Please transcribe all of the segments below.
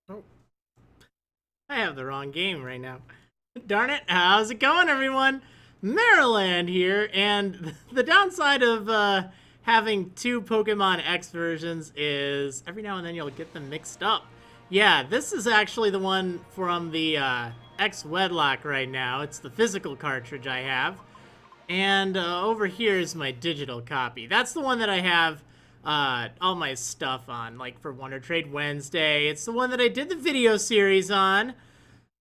Oh, I have the wrong game right now. Darn it. How's it going, everyone? Marriland here, and the downside of having two Pokemon X versions is every now and then you'll get them mixed up. Yeah, this is actually the one from the X Wedlock right now. It's the physical cartridge I have. And over here is my digital copy. That's the one that I have all my stuff on, like for Wonder Trade Wednesday. It's the one that I did the video series on.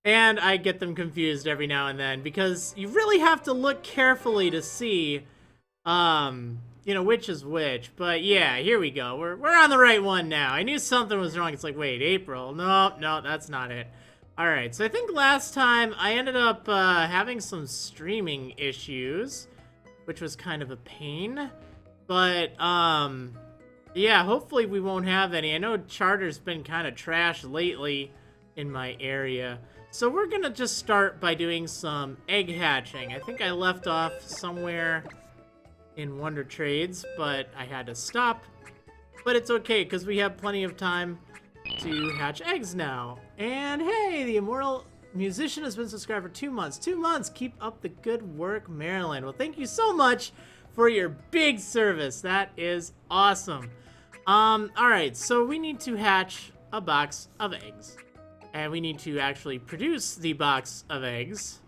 And I get them confused every now and then because you really have to look carefully to see, which is which. But yeah, here we go. We're on the right one now. I knew something was wrong. It's like, wait, April? No, that's not it. All right, so I think last time I ended up having some streaming issues, which was kind of a pain. But yeah, hopefully we won't have any. I know Charter's been kind of trash lately in my area. So we're gonna just start by doing some egg hatching. I think I left off somewhere in Wonder Trades, but I had to stop. But it's okay, because we have plenty of time to hatch eggs now. And hey, the Immortal Musician has been subscribed for 2 months. 2 months! Keep up the good work, Maryland. Well, thank you so much for your big service. That is awesome. Alright, so we need to hatch a box of eggs. And we need to actually produce the box of eggs.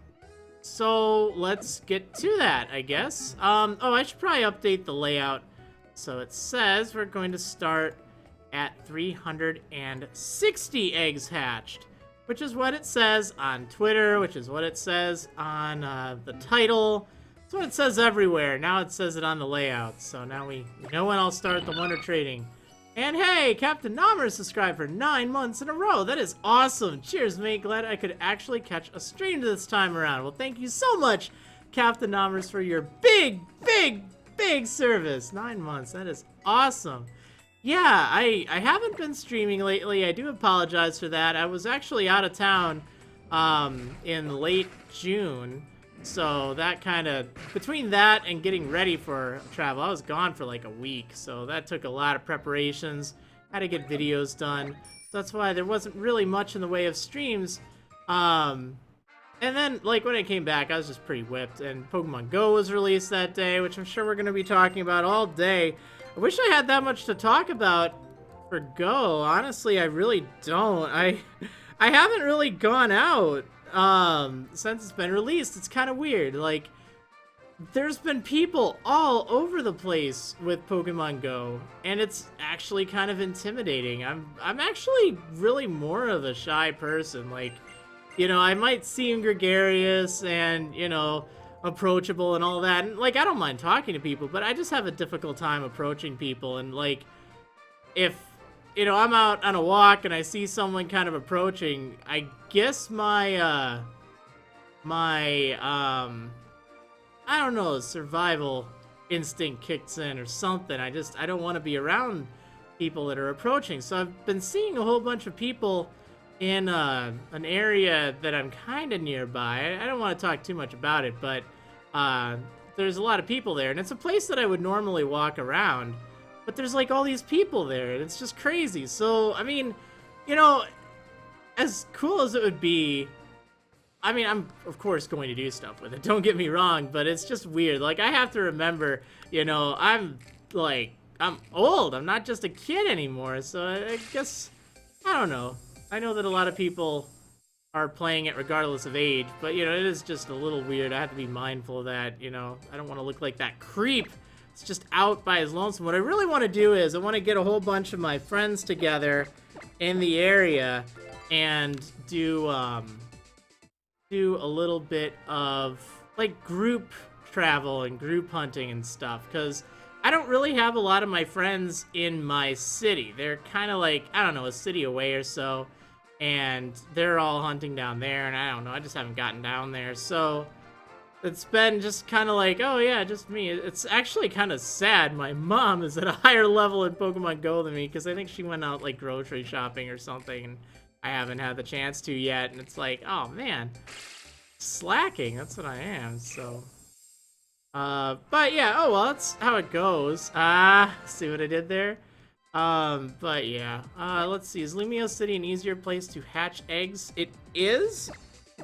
So let's get to that, I guess. Oh, I should probably update the layout. So it says we're going to start at 360 eggs hatched, which is what it says on Twitter, which is what it says on the title. It's what it says everywhere. Now it says it on the layout. So now we know when I'll start the Wonder Trading. And hey, Captain Nommer subscribed for 9 months in a row. That is awesome. Cheers, mate. Glad I could actually catch a stream this time around. Well, thank you so much, Captain Nommers, for your big service. 9 months. That is awesome. Yeah, I haven't been streaming lately. I do apologize for that. I was actually out of town in late June. So that kind of, between that and getting ready for travel, I was gone for like a week. So that took a lot of preparations. Had to get videos done. So that's why there wasn't really much in the way of streams. And then, like, when I came back, I was just pretty whipped. And Pokemon Go was released that day, which I'm sure we're going to be talking about all day. I wish I had that much to talk about for Go. Honestly, I really don't. I haven't really gone out since it's been released. It's kind of weird. Like, there's been people all over the place with Pokemon Go, and it's actually kind of intimidating. I'm actually really more of a shy person. Like, I might seem gregarious and, approachable and all that. And, like, I don't mind talking to people, but I just have a difficult time approaching people. And, like, if I'm out on a walk and I see someone kind of approaching, I guess my I don't know, survival instinct kicks in or something. I don't want to be around people that are approaching. So I've been seeing a whole bunch of people in an area that I'm kind of nearby. I don't want to talk too much about it, but there's a lot of people there, and it's a place that I would normally walk around. But there's, like, all these people there, and it's just crazy. So, I mean, as cool as it would be, I mean, I'm, of course, going to do stuff with it. Don't get me wrong, but it's just weird. Like, I have to remember, I'm old. I'm not just a kid anymore. So, I guess, I don't know. I know that a lot of people are playing it regardless of age, but, it is just a little weird. I have to be mindful of that, I don't want to look like that creep. It's just out by his lonesome. What I really want to do is I want to get a whole bunch of my friends together in the area and do a little bit of, like, group travel and group hunting and stuff, because I don't really have a lot of my friends in my city. They're kind of like, I don't know, a city away or so, and they're all hunting down there, and I don't know, I just haven't gotten down there. So it's been just kind of like, oh yeah, just me. It's actually kind of sad. My mom is at a higher level in Pokemon Go than me, because I think she went out, like, grocery shopping or something, and I haven't had the chance to yet. And it's like, oh man, slacking. That's what I am. So, but yeah, oh well, that's how it goes. See what I did there? But yeah. Let's see. Is Lumio City an easier place to hatch eggs? It is,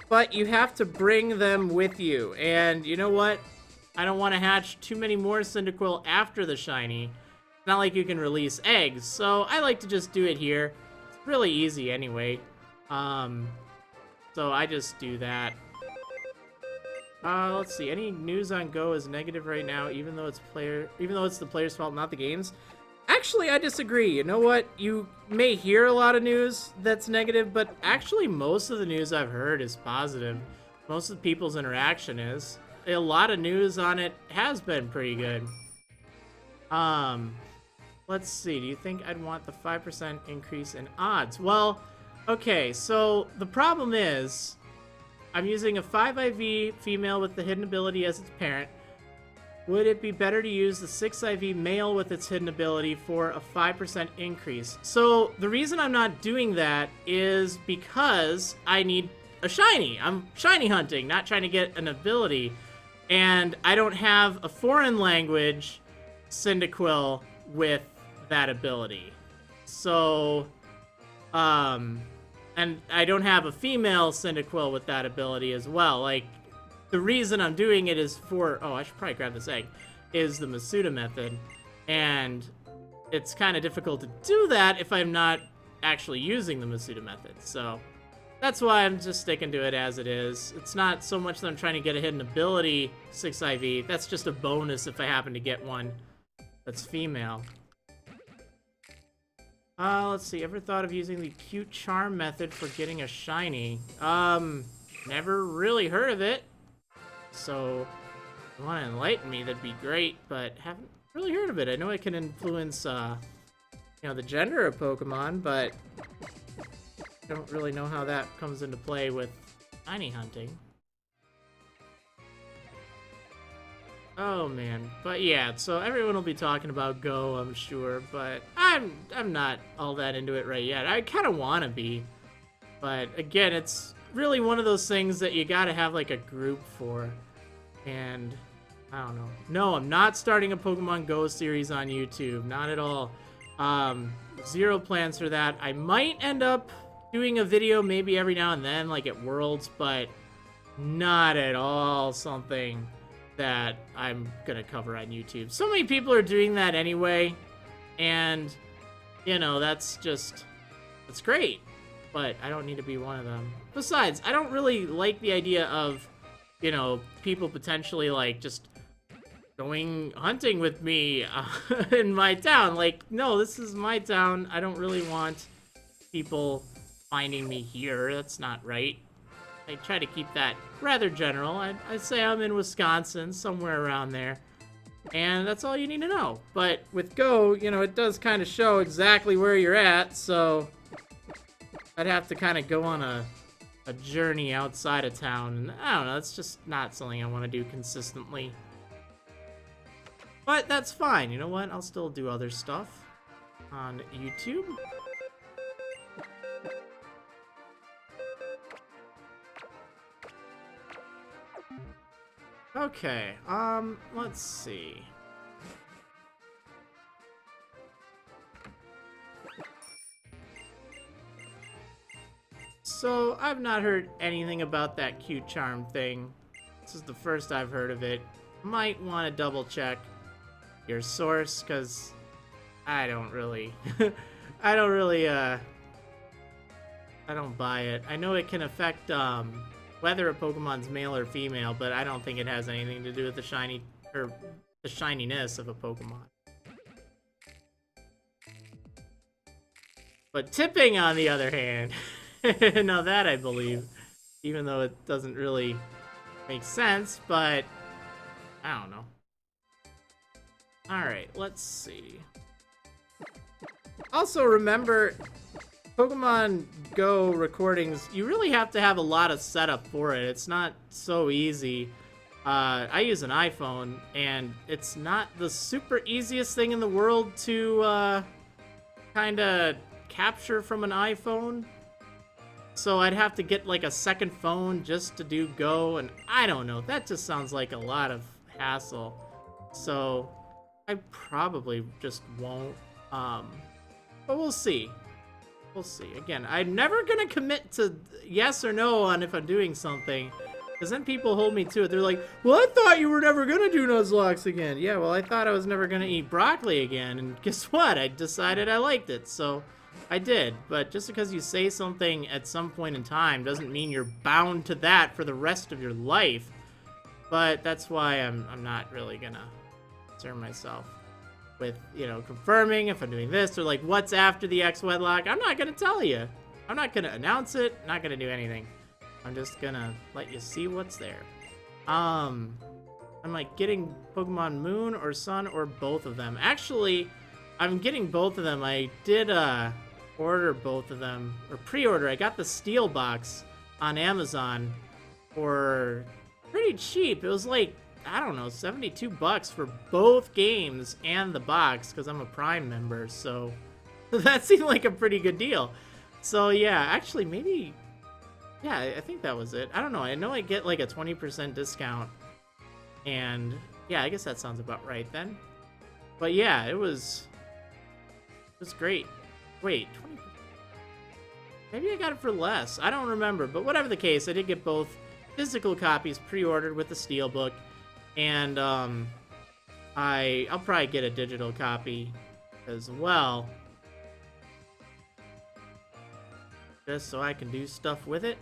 but you have to bring them with you. And you know what? I don't want to hatch too many more Cyndaquil after the shiny. It's not like you can release eggs, so I like to just do it here. It's really easy anyway. So I just do that. Let's see. Any news on Go is negative right now, even though it's the player's fault, not the game's. Actually, I disagree. You know what? You may hear a lot of news that's negative, but actually most of the news I've heard is positive. Most of the people's interaction is. A lot of news on it has been pretty good. Let's see. Do you think I'd want the 5% increase in odds? Well, okay, so the problem is I'm using a 5 IV female with the hidden ability as its parent. Would it be better to use the 6 IV male with its hidden ability for a 5% increase? So the reason I'm not doing that is because I need a shiny. I'm shiny hunting, not trying to get an ability. And I don't have a foreign language Cyndaquil with that ability. So, and I don't have a female Cyndaquil with that ability as well. Like, the reason I'm doing it is for, oh, I should probably grab this egg, is the Masuda method. And it's kind of difficult to do that if I'm not actually using the Masuda method. So that's why I'm just sticking to it as it is. It's not so much that I'm trying to get a hidden ability 6 IV. That's just a bonus if I happen to get one that's female. Let's see. Ever thought of using the cute charm method for getting a shiny? Never really heard of it. So, if you want to enlighten me, that'd be great, but haven't really heard of it. I know it can influence, you know, the gender of Pokemon, but I don't really know how that comes into play with shiny hunting. Oh man, but yeah, so everyone will be talking about Go, I'm sure, but I'm not all that into it right yet. I kind of want to be, but again, it's really one of those things that you gotta have like a group for, and I don't know. No, I'm not starting a Pokemon Go series on YouTube, not at all. Zero plans for that. I might end up doing a video maybe every now and then, like at Worlds, but not at all something that I'm gonna cover on YouTube. So many people are doing that anyway, and you know, that's great, but I don't need to be one of them. Besides, I don't really like the idea of, you know, people potentially like just going hunting with me in my town. Like, no, this is my town. I don't really want people finding me here. That's not right. I try to keep that rather general. I'd say I'm in Wisconsin, somewhere around there. And that's all you need to know. But with Go, you know, it does kind of show exactly where you're at, so I'd have to kind of go on a journey outside of town. And I don't know, it's just not something I want to do consistently. But that's fine. You know what? I'll still do other stuff on YouTube. Okay, let's see. So, I've not heard anything about that cute charm thing. This is the first I've heard of it. Might want to double check your source, because I don't really, I don't buy it. I know it can affect, whether a Pokemon's male or female, but I don't think it has anything to do with the shiny, or the shininess of a Pokemon. But tipping, on the other hand, now that I believe, even though it doesn't really make sense, but I don't know. Alright, let's see. Also, remember, Pokemon Go recordings, you really have to have a lot of setup for it. It's not so easy. I use an iPhone, and it's not the super easiest thing in the world to kind of capture from an iPhone. So I'd have to get like a second phone just to do Go, and I don't know. That just sounds like a lot of hassle. So I probably just won't But we'll see. We'll see. Again, I'm never gonna commit to yes or no on if I'm doing something. Because then people hold me to it. They're like, well, I thought you were never gonna do Nuzlocke again. Yeah, well, I thought I was never gonna eat broccoli again. And guess what? I decided I liked it. So I did. But just because you say something at some point in time doesn't mean you're bound to that for the rest of your life. But that's why I'm not really gonna concern myself with, you know, confirming if I'm doing this or like what's after the X wedlock. I'm not gonna tell you. I'm not gonna announce it. Not gonna do anything. I'm just gonna let you see what's there. I'm like getting Pokemon Moon or Sun or both of them. Actually, I'm getting both of them. I did order both of them or pre-order. I got the Steel box on Amazon for pretty cheap. It was like, I don't know, 72 bucks for both games and the box because I'm a Prime member. So that seemed like a pretty good deal. So yeah, actually maybe, yeah, I think that was it. I don't know. I know I get like a 20% discount. And yeah, I guess that sounds about right then. But yeah, it was great. Wait, 20%? Maybe I got it for less. I don't remember. But whatever the case, I did get both physical copies pre-ordered with the Steelbook. And I'll probably get a digital copy as well. Just so I can do stuff with it.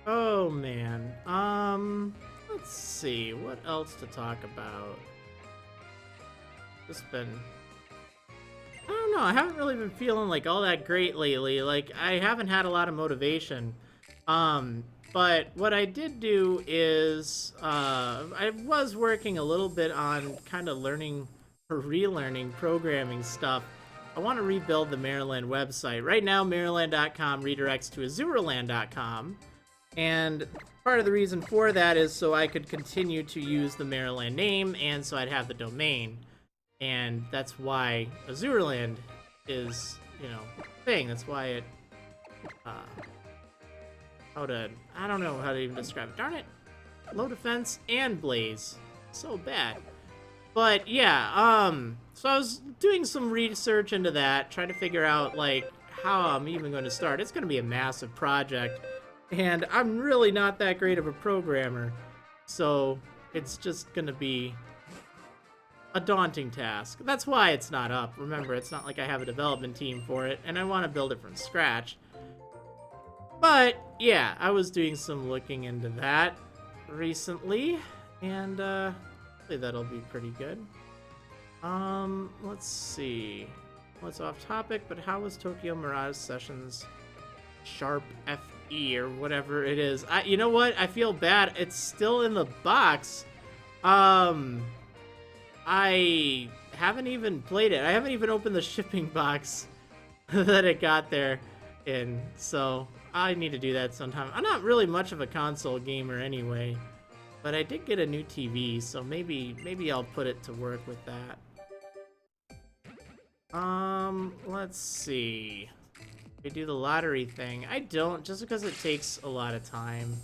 Oh man. Let's see, what else to talk about? Just been, I don't know, I haven't really been feeling like all that great lately. Like, I haven't had a lot of motivation. But what I did do is, I was working a little bit on kind of learning or relearning programming stuff. I want to rebuild the Marriland website. Right now, Marriland.com redirects to Azuraland.com. And part of the reason for that is so I could continue to use the Marriland name and so I'd have the domain. And that's why Azuraland is, you know, a thing. That's why it, I don't know how to even describe it. Darn it. Low defense and blaze. So bad. But yeah, so I was doing some research into that, trying to figure out like how I'm even going to start. It's going to be a massive project. And I'm really not that great of a programmer, so it's just gonna be a daunting task. That's why it's not up. Remember, it's not like I have a development team for it, and I want to build it from scratch. But, yeah, I was doing some looking into that recently, and hopefully that'll be pretty good. Let's see. What's off topic, but how was Tokyo Mirage Sessions Sharp FE or whatever it is? You know what? I feel bad. It's still in the box. I haven't even played it. I haven't even opened the shipping box that it got there in. So I need to do that sometime. I'm not really much of a console gamer anyway, but I did get a new TV, so maybe I'll put it to work with that. Let's see. We do the lottery thing. I don't, just because it takes a lot of time.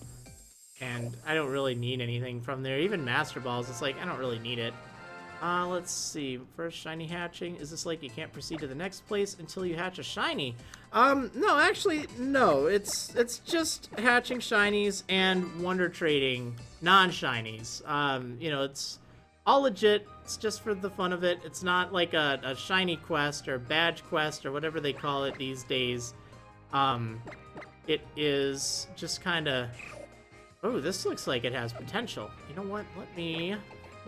And I don't really need anything from there. Even Master Balls, it's like, I don't really need it. Let's see. First shiny hatching. Is this like you can't proceed to the next place until you hatch a shiny? No, actually, no. It's just hatching shinies and wonder trading non-shinies. You know, it's all legit. It's just for the fun of it. It's not like a shiny quest or badge quest or whatever they call it these days. It is just kind of... Oh, this looks like it has potential. You know what? Let me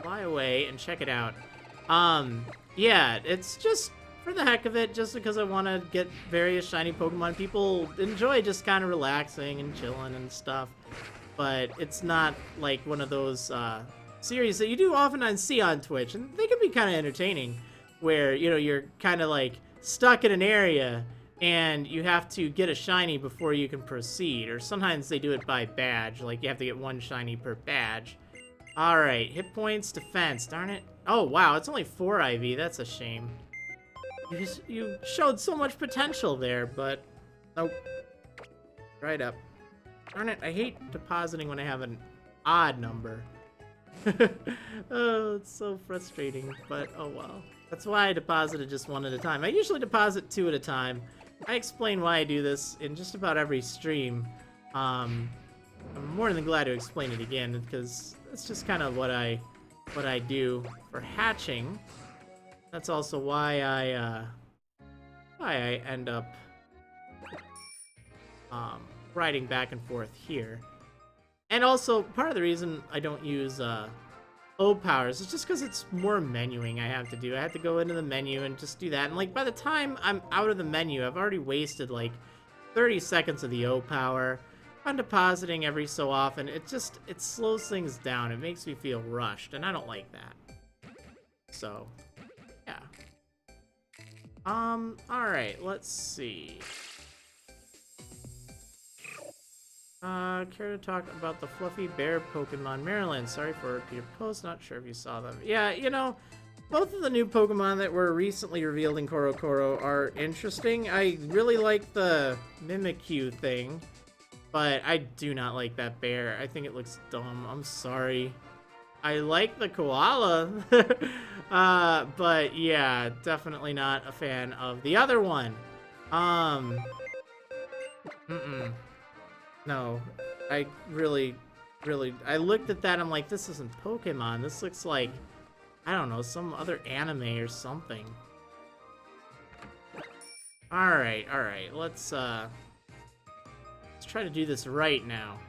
fly away and check it out. Yeah, it's just for the heck of it, just because I want to get various shiny Pokemon. People enjoy just kind of relaxing and chilling and stuff. But it's not like one of those series that you do often see on Twitch, and they can be kind of entertaining, where, you know, you're kind of like stuck in an area and you have to get a shiny before you can proceed, or sometimes they do it by badge, like you have to get one shiny per badge. Alright, hit points, defense, darn it. Oh wow, it's only 4 IV, that's a shame. You showed so much potential there, but nope. Right up. Darn it, I hate depositing when I have an odd number. Oh, it's so frustrating, but oh well. That's why I deposited just one at a time. I usually deposit two at a time. I explain why I do this in just about every stream. I'm more than glad to explain it again, because that's just kind of what I do for hatching. That's also why I end up riding back and forth here. And also, part of the reason I don't use O powers is just because it's more menuing I have to do. I have to go into the menu and just do that. And like by the time I'm out of the menu, I've already wasted like 30 seconds of the O power. I'm depositing every so often. It slows things down. It makes me feel rushed, and I don't like that. So, yeah. Alright, let's see. Care to talk about the fluffy bear Pokemon Marriland? Sorry for a repeated post, not sure if you saw them. Yeah, you know, both of the new Pokemon that were recently revealed in Korokoro are interesting. I really like the Mimikyu thing, but I do not like that bear. I think it looks dumb. I'm sorry. I like the koala, but yeah, definitely not a fan of the other one. No, I really, I looked at that, I'm like, this isn't Pokemon. This looks like, I don't know, some other anime or something. Alright, let's try to do this right now.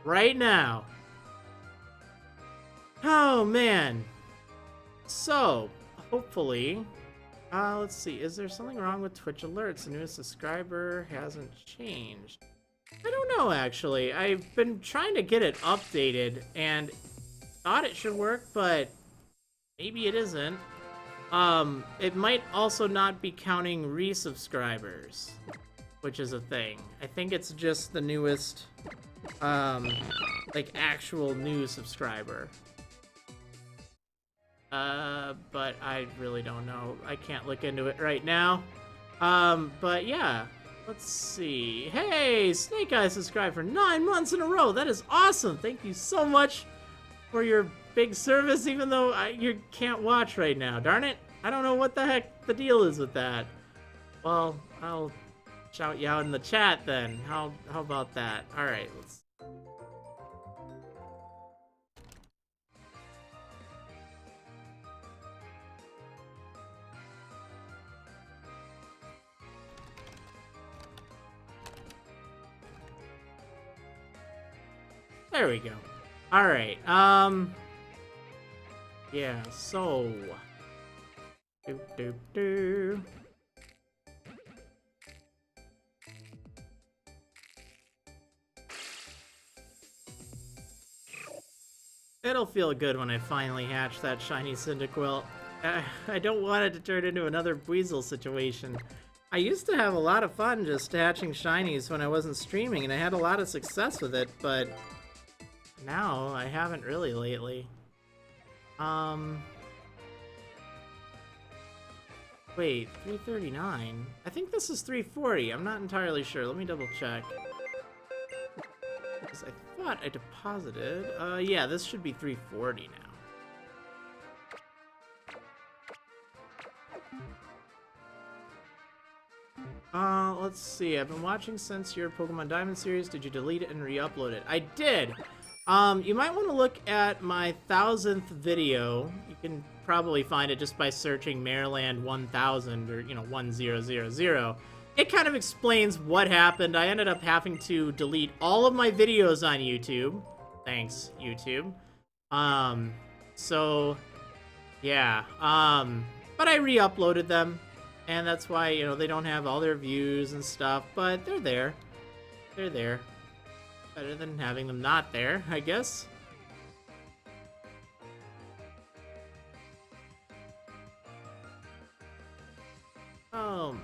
Right now! Oh, man! So, hopefully, let's see, is there something wrong with Twitch alerts? The newest subscriber hasn't changed. I don't know, actually. I've been trying to get it updated, and thought it should work, but maybe it isn't. It might also not be counting resubscribers, which is a thing. I think it's just the newest, like, actual new subscriber. But I really don't know. I can't look into it right now. But yeah. Let's see. Hey, Snake Eye subscribed for 9 months in a row. That is awesome. Thank you so much for your big service, even though you can't watch right now. Darn it. I don't know what the heck the deal is with that. Well, I'll shout you out in the chat then. How about that? All right, let's... There we go. Alright, yeah, so... It'll feel good when I finally hatch that Shiny Cyndaquil. I don't want it to turn into another Weasel situation. I used to have a lot of fun just hatching shinies when I wasn't streaming, and I had a lot of success with it, but... now, I haven't really lately. Wait, 339? I think this is 340. I'm not entirely sure. Let me double check. Because I thought I deposited. Yeah, this should be 340 now. Let's see. I've been watching since your Pokemon Diamond series. Did you delete it and re-upload it? I did! You might want to look at my 1000th video. You can probably find it just by searching Marriland 1000 or, 1000. It kind of explains what happened. I ended up having to delete all of my videos on YouTube. Thanks, YouTube. So, yeah. But I re-uploaded them, and that's why, they don't have all their views and stuff, but they're there. They're there. Better than having them not there, I guess. Oh, man.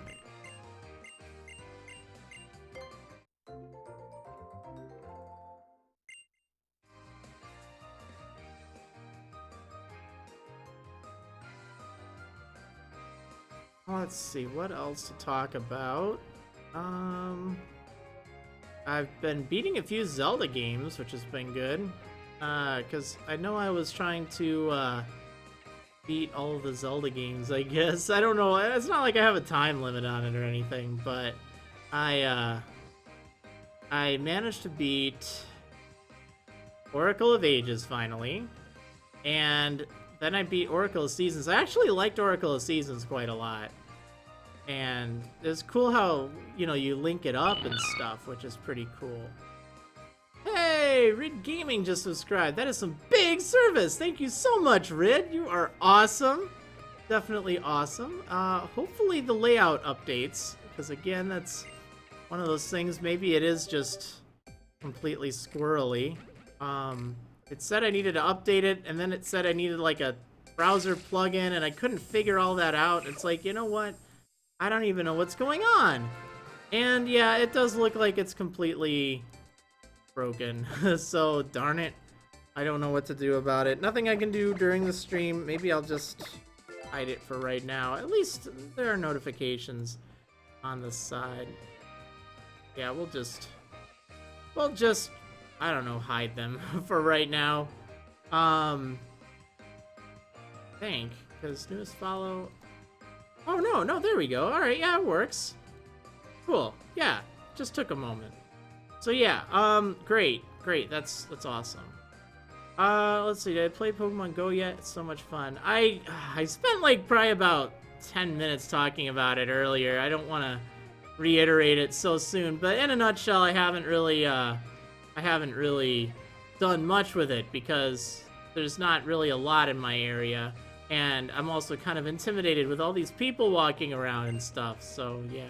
Let's see, what else to talk about? I've been beating a few Zelda games, which has been good. Because I know I was trying to, beat all of the Zelda games, I guess. I don't know, it's not like I have a time limit on it or anything, but I managed to beat Oracle of Ages, finally. And then I beat Oracle of Seasons. I actually liked Oracle of Seasons quite a lot. And it's cool how, you know, you link it up and stuff, which is pretty cool. Hey, Rid Gaming just subscribed. That is some big service. Thank you so much, Rid. You are awesome. Definitely awesome. Hopefully the layout updates, because again, that's one of those things. Maybe it is just completely squirrely. It said I needed to update it, and then it said I needed like a browser plugin, and I couldn't figure all that out. It's like, you know what? I don't even know what's going on. And yeah, it does look like it's completely broken. So darn it, I don't know what to do about it. Nothing I can do during the stream. Maybe I'll just hide it for right now. At least there are notifications on the side. Yeah, we'll just I don't know, hide them for right now. Think, because newest follow. Oh no, there we go. All right, yeah, it works. Cool. Yeah, just took a moment. So yeah, great, that's awesome. Let's see, did I play Pokemon Go yet? It's so much fun. I spent like probably about 10 minutes talking about it earlier. I don't want to reiterate it so soon, but in a nutshell, I haven't really done much with it because there's not really a lot in my area, and I'm also kind of intimidated with all these people walking around and stuff, so yeah.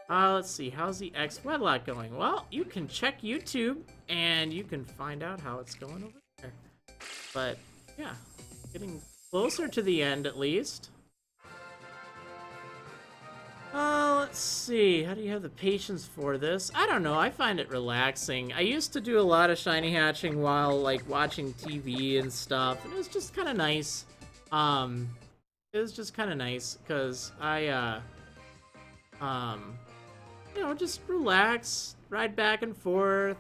Let's see, how's the ex-wedlock going? Well, you can check YouTube, and you can find out how it's going over there. But, yeah, getting closer to the end, at least. Let's see, how do you have the patience for this? I don't know, I find it relaxing. I used to do a lot of shiny hatching while, like, watching TV and stuff, and it was just kind of nice. It was just kind of nice, because I, you know, just relax, ride back and forth,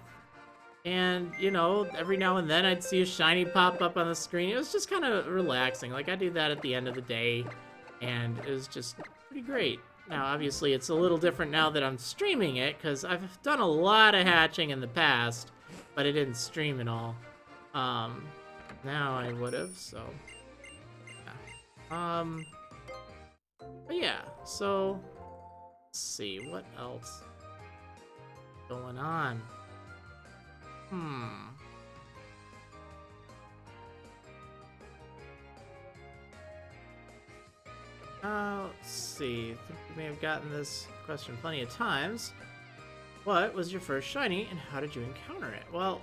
and, you know, every now and then I'd see a shiny pop up on the screen. It was just kind of relaxing. Like, I do that at the end of the day, and it was just pretty great. Now, obviously, it's a little different now that I'm streaming it, because I've done a lot of hatching in the past, but I didn't stream it all. Now I would've, so... yeah. But yeah, so... let's see, what else going on? Let's see. I think we may have gotten this question plenty of times. What was your first shiny, and how did you encounter it? Well,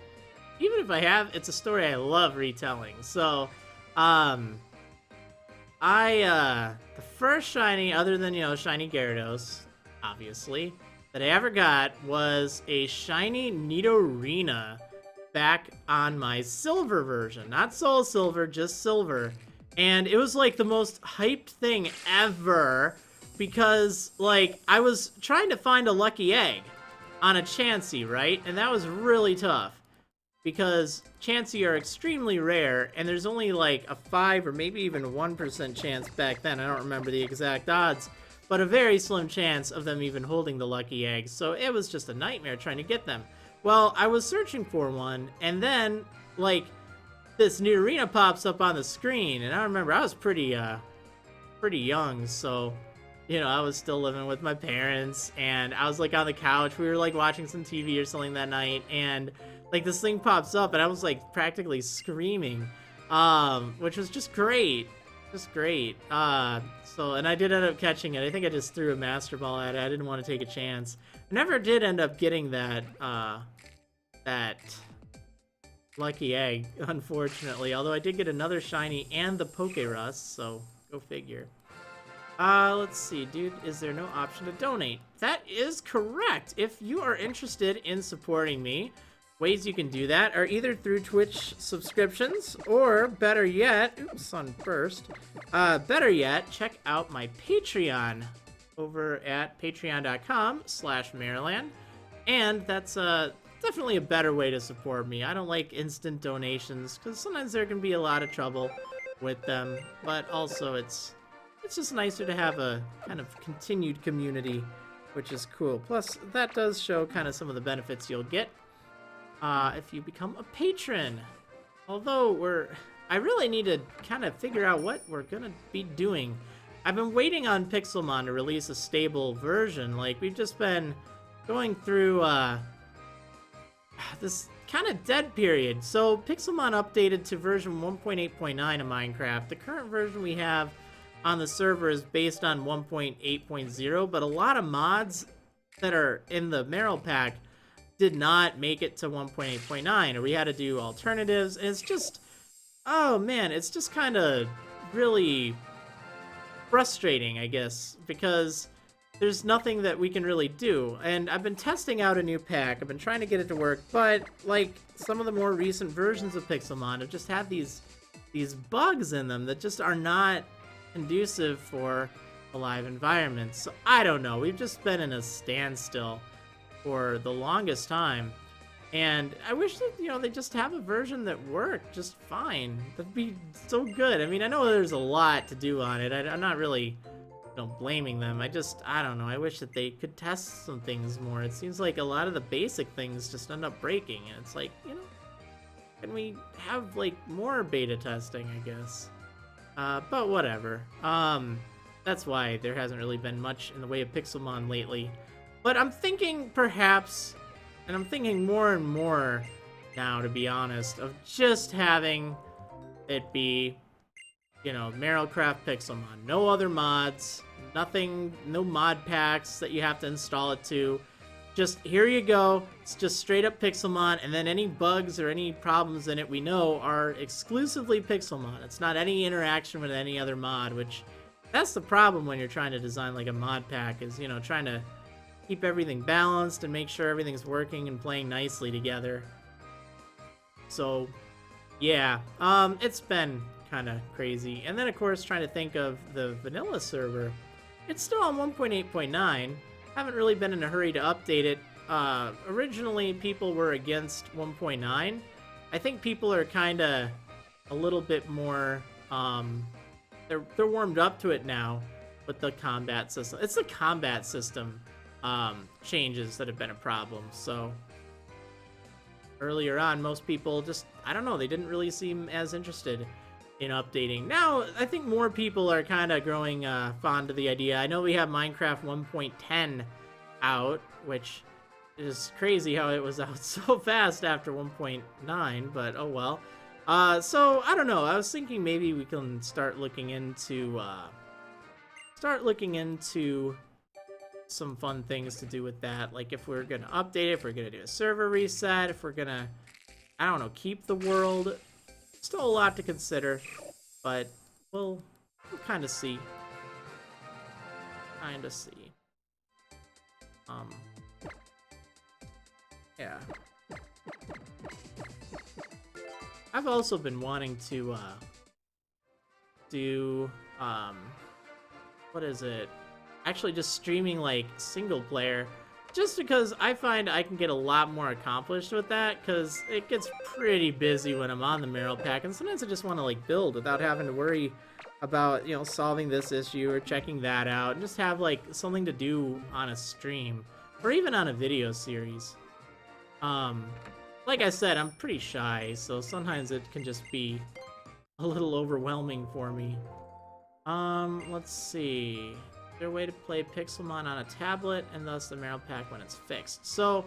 even if I have, it's a story I love retelling. So, the first shiny, other than, you know, shiny Gyarados, obviously, that I ever got was a shiny Nidorina back on my silver version. Not Soul Silver, just silver. And it was like the most hyped thing ever because, like, I was trying to find a lucky egg on a Chansey, right? And that was really tough because Chansey are extremely rare, and there's only like a 5 or maybe even 1% chance back then. I don't remember the exact odds, but a very slim chance of them even holding the lucky eggs. So it was just a nightmare trying to get them. Well, I was searching for one, and then, like, this Nidorina pops up on the screen, and I remember I was pretty young, so, you know, I was still living with my parents, and I was, like, on the couch. We were, like, watching some TV or something that night, and, like, this thing pops up, and I was, like, practically screaming, which was just great. Just great. So, and I did end up catching it. I think I just threw a Master Ball at it. I didn't want to take a chance. I never did end up getting that lucky egg, unfortunately. Although I did get another shiny and the Pokerust, so go figure. Let's see, dude, is there no option to donate? That is correct. If you are interested in supporting me, ways you can do that are either through Twitch subscriptions, or better yet, oops, on first, better yet, check out my Patreon over at patreon.com/Marriland, and that's definitely a better way to support me. I don't like instant donations because sometimes there can be a lot of trouble with them, but also it's just nicer to have a kind of continued community, which is cool. Plus, that does show kind of some of the benefits you'll get if you become a patron. Although I really need to kind of figure out what we're gonna be doing. I've been waiting on Pixelmon to release a stable version. Like, we've just been going through this kind of dead period. So Pixelmon updated to version 1.8.9 of Minecraft. The current version we have on the server is based on 1.8.0, but a lot of mods that are in the Meryl pack did not make it to 1.8.9, or we had to do alternatives, and it's just, oh man, it's just kind of really frustrating, I guess, because there's nothing that we can really do. And I've been testing out a new pack, I've been trying to get it to work, but like some of the more recent versions of Pixelmon have just had these bugs in them that just are not conducive for a live environment. So I don't know, we've just been in a standstill for the longest time, and I wish that, you know, they just have a version that worked just fine. That'd be so good. I mean, I know there's a lot to do on it. I'm not really, you know, blaming them. I don't know, I wish that they could test some things more. It seems like a lot of the basic things just end up breaking, and it's like, you know, can we have like more beta testing, I guess? But whatever. That's why there hasn't really been much in the way of Pixelmon lately. But I'm thinking perhaps, and I'm thinking more and more now, to be honest, of just having it be, you know, Merylcraft Pixelmon. No other mods, nothing, no mod packs that you have to install it to. Just, here you go, it's just straight up Pixelmon, and then any bugs or any problems in it we know are exclusively Pixelmon. It's not any interaction with any other mod, which, that's the problem when you're trying to design like a mod pack, is, you know, trying to keep everything balanced and make sure everything's working and playing nicely together. So, yeah, it's been kind of crazy. And then, of course, trying to think of the vanilla server. It's still on 1.8.9. Haven't really been in a hurry to update it. Originally, people were against 1.9. I think people are kind of a little bit more, they're warmed up to it now with the combat system. It's the combat system changes that have been a problem. So earlier on, most people just, I don't know, they didn't really seem as interested in updating. Now, I think more people are kind of growing fond of the idea. I know we have Minecraft 1.10 out, which is crazy how it was out so fast after 1.9, but oh well. So, I don't know, I was thinking maybe we can start looking into some fun things to do with that. Like if we're gonna update it, if we're gonna do a server reset, if we're gonna, I don't know, keep the world. Still a lot to consider, but we'll kind of see. Yeah. I've also been wanting to do what is it? Actually just streaming like single player, just because I find I can get a lot more accomplished with that, because it gets pretty busy when I'm on the Meryl pack, and sometimes I just want to like build without having to worry about, you know, solving this issue or checking that out, and just have like something to do on a stream or even on a video series. Like I said, I'm pretty shy, so sometimes it can just be a little overwhelming for me. Let's see. Is there a way to play Pixelmon on a tablet and thus the Meryl pack when it's fixed? So,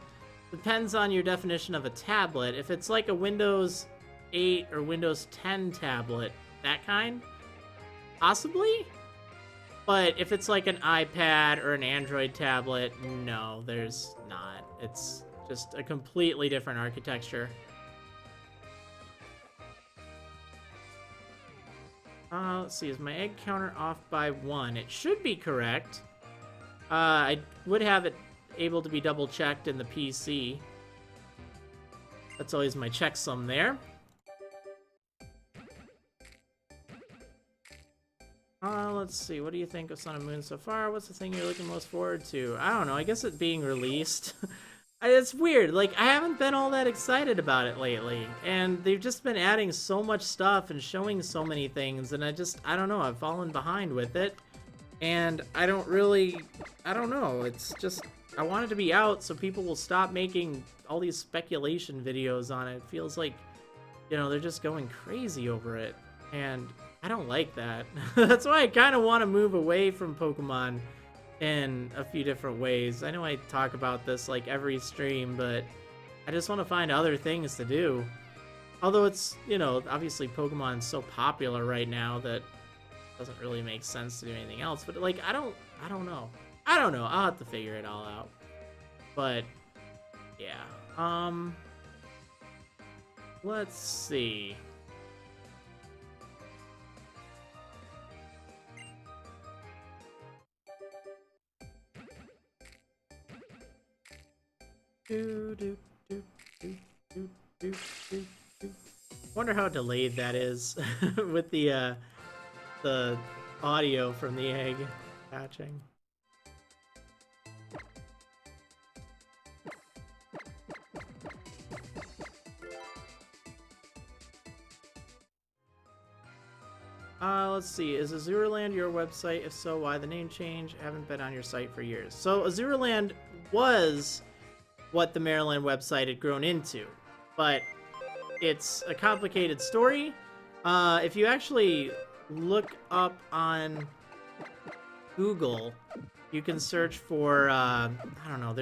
depends on your definition of a tablet. If it's like a Windows 8 or Windows 10 tablet, that kind, possibly. But if it's like an iPad or an Android tablet, no, there's not. It's just a completely different architecture. Let's see, is my egg counter off by 1? It should be correct. I would have it able to be double checked in the PC. That's always my checksum there. Let's see. What do you think of Sun and Moon so far? What's the thing you're looking most forward to? I don't know. I guess it being released. It's weird. Like, I haven't been all that excited about it lately. And they've just been adding so much stuff and showing so many things. And I don't know. I've fallen behind with it. And I don't know. It's just, I want it to be out so people will stop making all these speculation videos on it. It feels like, you know, they're just going crazy over it. And I don't like that. That's why I kind of want to move away from Pokemon in a few different ways. I know I talk about this like every stream, but I just want to find other things to do. Although it's, you know, obviously Pokemon's so popular right now that it doesn't really make sense to do anything else. But like, I don't know. I'll have to figure it all out. But yeah. Let's see. Wonder how delayed that is with the audio from the egg hatching. Let's see. Is Azuraland your website? If so, why the name change? I haven't been on your site for years. So Azuraland was what the Marriland website had grown into, but it's a complicated story. If you actually look up on Google, you can search for, I don't know,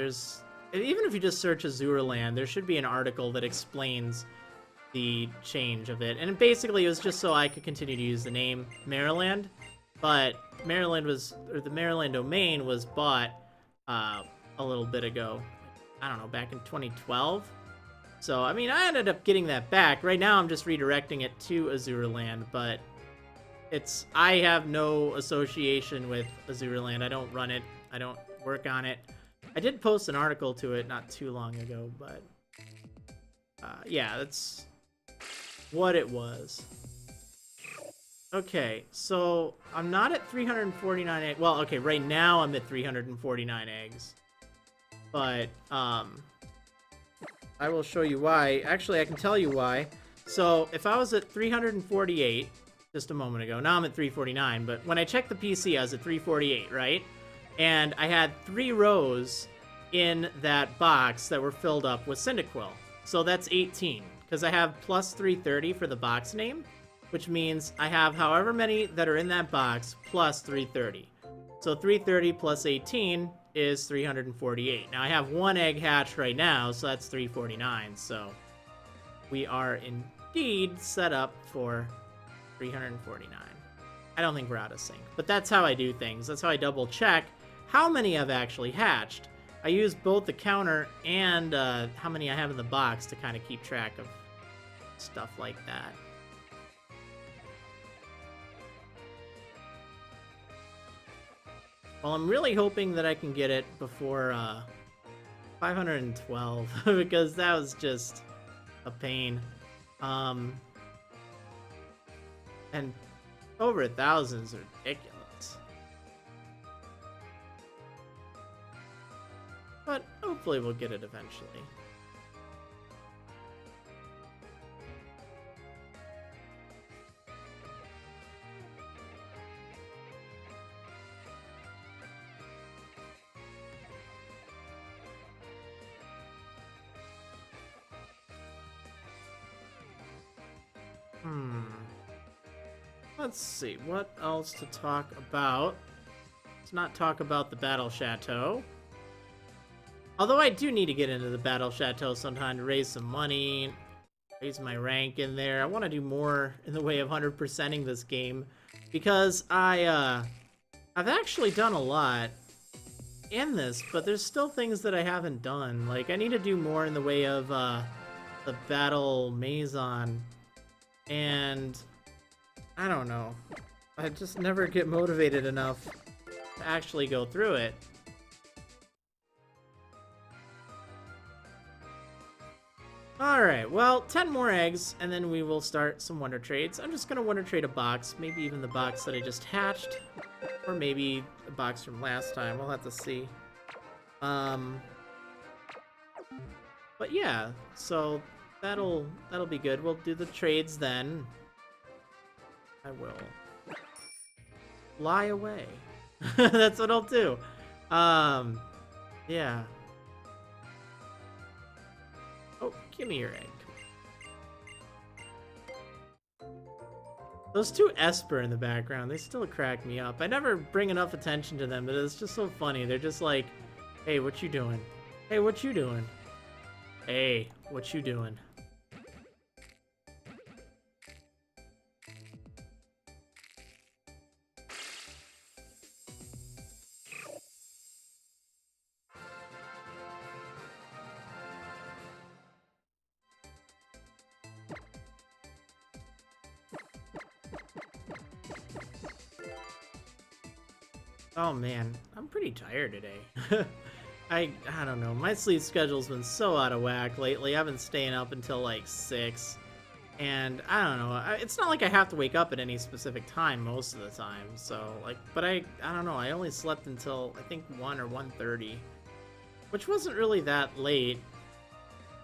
even if you just search Azuraland, there should be an article that explains the change of it. And basically it was just so I could continue to use the name Marriland, but the Marriland domain was bought a little bit ago. I don't know, back in 2012. So, I mean, I ended up getting that back. Right now I'm just redirecting it to Azuraland, but I have no association with Azuraland. I don't run it. I don't work on it. I did post an article to it not too long ago, but yeah, that's what it was. Okay, so I'm not at 349 eggs. Well, okay, right now I'm at 349 eggs. But, I will show you why. Actually, I can tell you why. So, if I was at 348 just a moment ago, now I'm at 349, but when I checked the PC, I was at 348, right? And I had 3 rows in that box that were filled up with Cyndaquil. So that's 18, because I have plus 330 for the box name, which means I have however many that are in that box plus 330. So 330 plus 18 is 348. Now I have 1 egg hatched right now, so that's 349. So we are indeed set up for 349. I don't think we're out of sync, but that's how I do things. That's how I double check how many I've actually hatched. I use both the counter and how many I have in the box to kind of keep track of stuff like that. Well, I'm really hoping that I can get it before 512 because that was just a pain. And over 1,000 is ridiculous. But hopefully we'll get it eventually. Let's see, what else to talk about? Let's not talk about the Battle Chateau. Although I do need to get into the Battle Chateau sometime to raise some money, raise my rank in there. I want to do more in the way of 100%ing this game, because I've actually done a lot in this, but there's still things that I haven't done. Like, I need to do more in the way of the Battle Maison, and I don't know. I just never get motivated enough to actually go through it. Alright, well, 10 more eggs, and then we will start some Wonder Trades. I'm just gonna Wonder Trade a box, maybe even the box that I just hatched, or maybe a box from last time. We'll have to see. But yeah, so that'll be good. We'll do the trades then. I will fly away. That's what I'll do. Yeah. Oh, give me your egg. Those two Esper in the background, they still crack me up. I never bring enough attention to them, but it's just so funny. They're just like, hey, what you doing? Hey, what you doing? Hey, what you doing? Oh man, I'm pretty tired today. I don't know. My sleep schedule's been so out of whack lately. I've been staying up until like 6. And I don't know. It's not like I have to wake up at any specific time most of the time. So like, but I don't know. I only slept until I think 1 or 1:30, which wasn't really that late,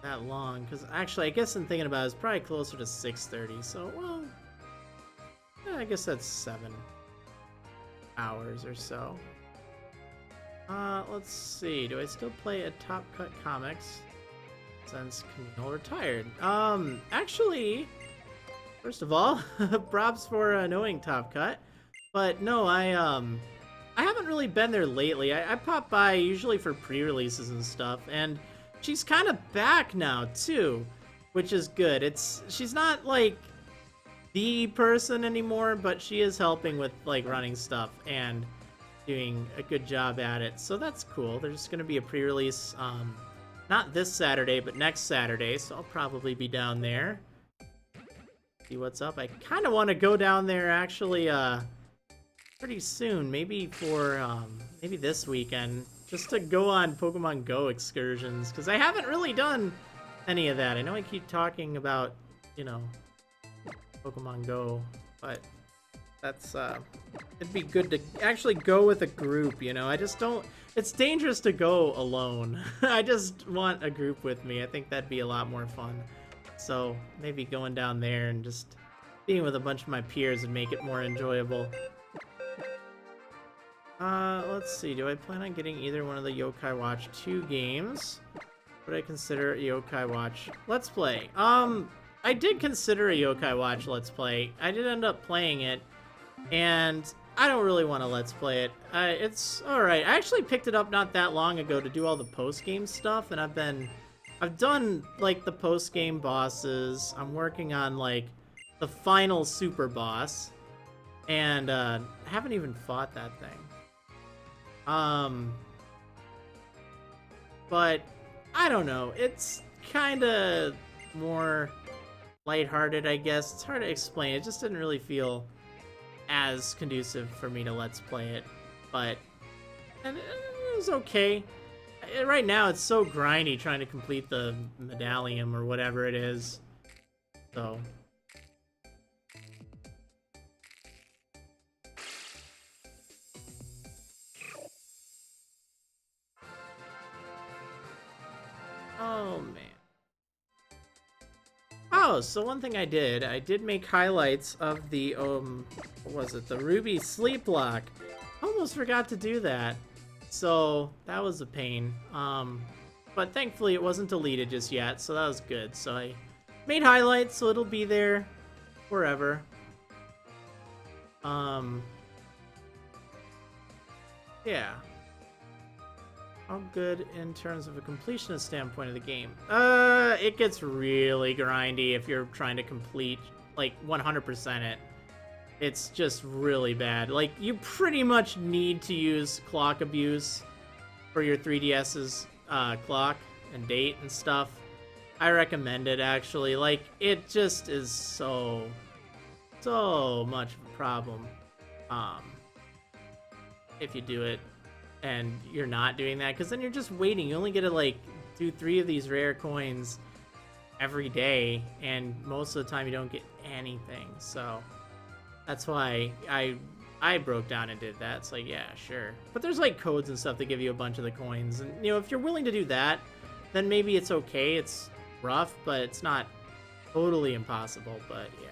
that long. Because actually, I guess in thinking about it, it's probably closer to 6:30. So well, yeah, I guess that's 7 hours or so. Let's see. Do I still play at Top Cut Comics since Camille retired? Actually, first of all, props for knowing Top Cut. But no, I haven't really been there lately. I pop by usually for pre-releases and stuff, and she's kind of back now too, which is good. She's not like the person anymore, but she is helping with like running stuff and doing a good job at it, so that's cool. There's going to be a pre-release not this Saturday but next Saturday, so I'll probably be down there, see what's up. I kind of want to go down there actually pretty soon, maybe for maybe this weekend, just to go on Pokemon Go excursions, because I haven't really done any of that. I know I keep talking about, you know, Pokemon Go, but that's it'd be good to actually go with a group, you know. I just don't, it's dangerous to go alone. I just want a group with me. I think that'd be a lot more fun. So maybe going down there and just being with a bunch of my peers would make it more enjoyable. Let's see, do I plan on getting either one of the Yokai Watch 2 games? Would I consider a Yokai Watch Let's Play? I did consider a Yokai Watch Let's Play. I did end up playing it, and I don't really want to Let's Play it. It's alright. I actually picked it up not that long ago to do all the post-game stuff, and I've done, like, the post-game bosses. I'm working on, like, the final super boss, and haven't even fought that thing. But I don't know. It's kind of more lighthearted, I guess. It's hard to explain. It just didn't really feel as conducive for me to Let's Play it, but and it was okay. Right now, it's so grindy trying to complete the medallion or whatever it is. So. Oh, man. Oh, so one thing I did make highlights of the, what was it? The Ruby Sleep Lock. Almost forgot to do that. So, that was a pain. But thankfully it wasn't deleted just yet, so that was good. So I made highlights, so it'll be there forever. Yeah. How good in terms of a completionist standpoint of the game? It gets really grindy if you're trying to complete, like, 100% it. It's just really bad. Like, you pretty much need to use clock abuse for your 3DS's clock and date and stuff. I recommend it, actually. Like, it just is so much of a problem if you do it and you're not doing that, because then you're just waiting. You only get to, like, do 3 of these rare coins, every day, and most of the time you don't get anything. So that's why I broke down and did that. It's like, yeah, sure. But there's like codes and stuff that give you a bunch of the coins. And, you know, if you're willing to do that, then maybe it's okay. It's rough, but it's not totally impossible. But yeah.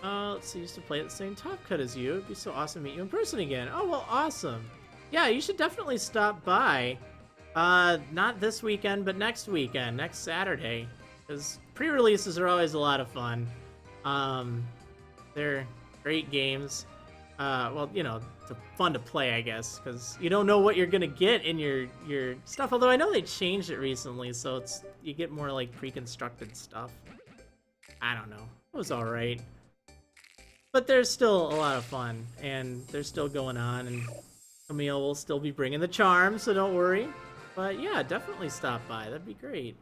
Let's see, used to play at the same top cut as you. It'd be so awesome to meet you in person again. Oh, well, awesome. Yeah, you should definitely stop by. Not this weekend, but next weekend, next Saturday. Because pre-releases are always a lot of fun. They're great games. Well, you know, it's fun to play, I guess, because you don't know what you're gonna get in your stuff. Although I know they changed it recently, so you get more like pre-constructed stuff. I don't know. It was all right. But there's still a lot of fun, and they're still going on, and Camille will still be bringing the charm, so don't worry. But yeah, definitely stop by. That'd be great.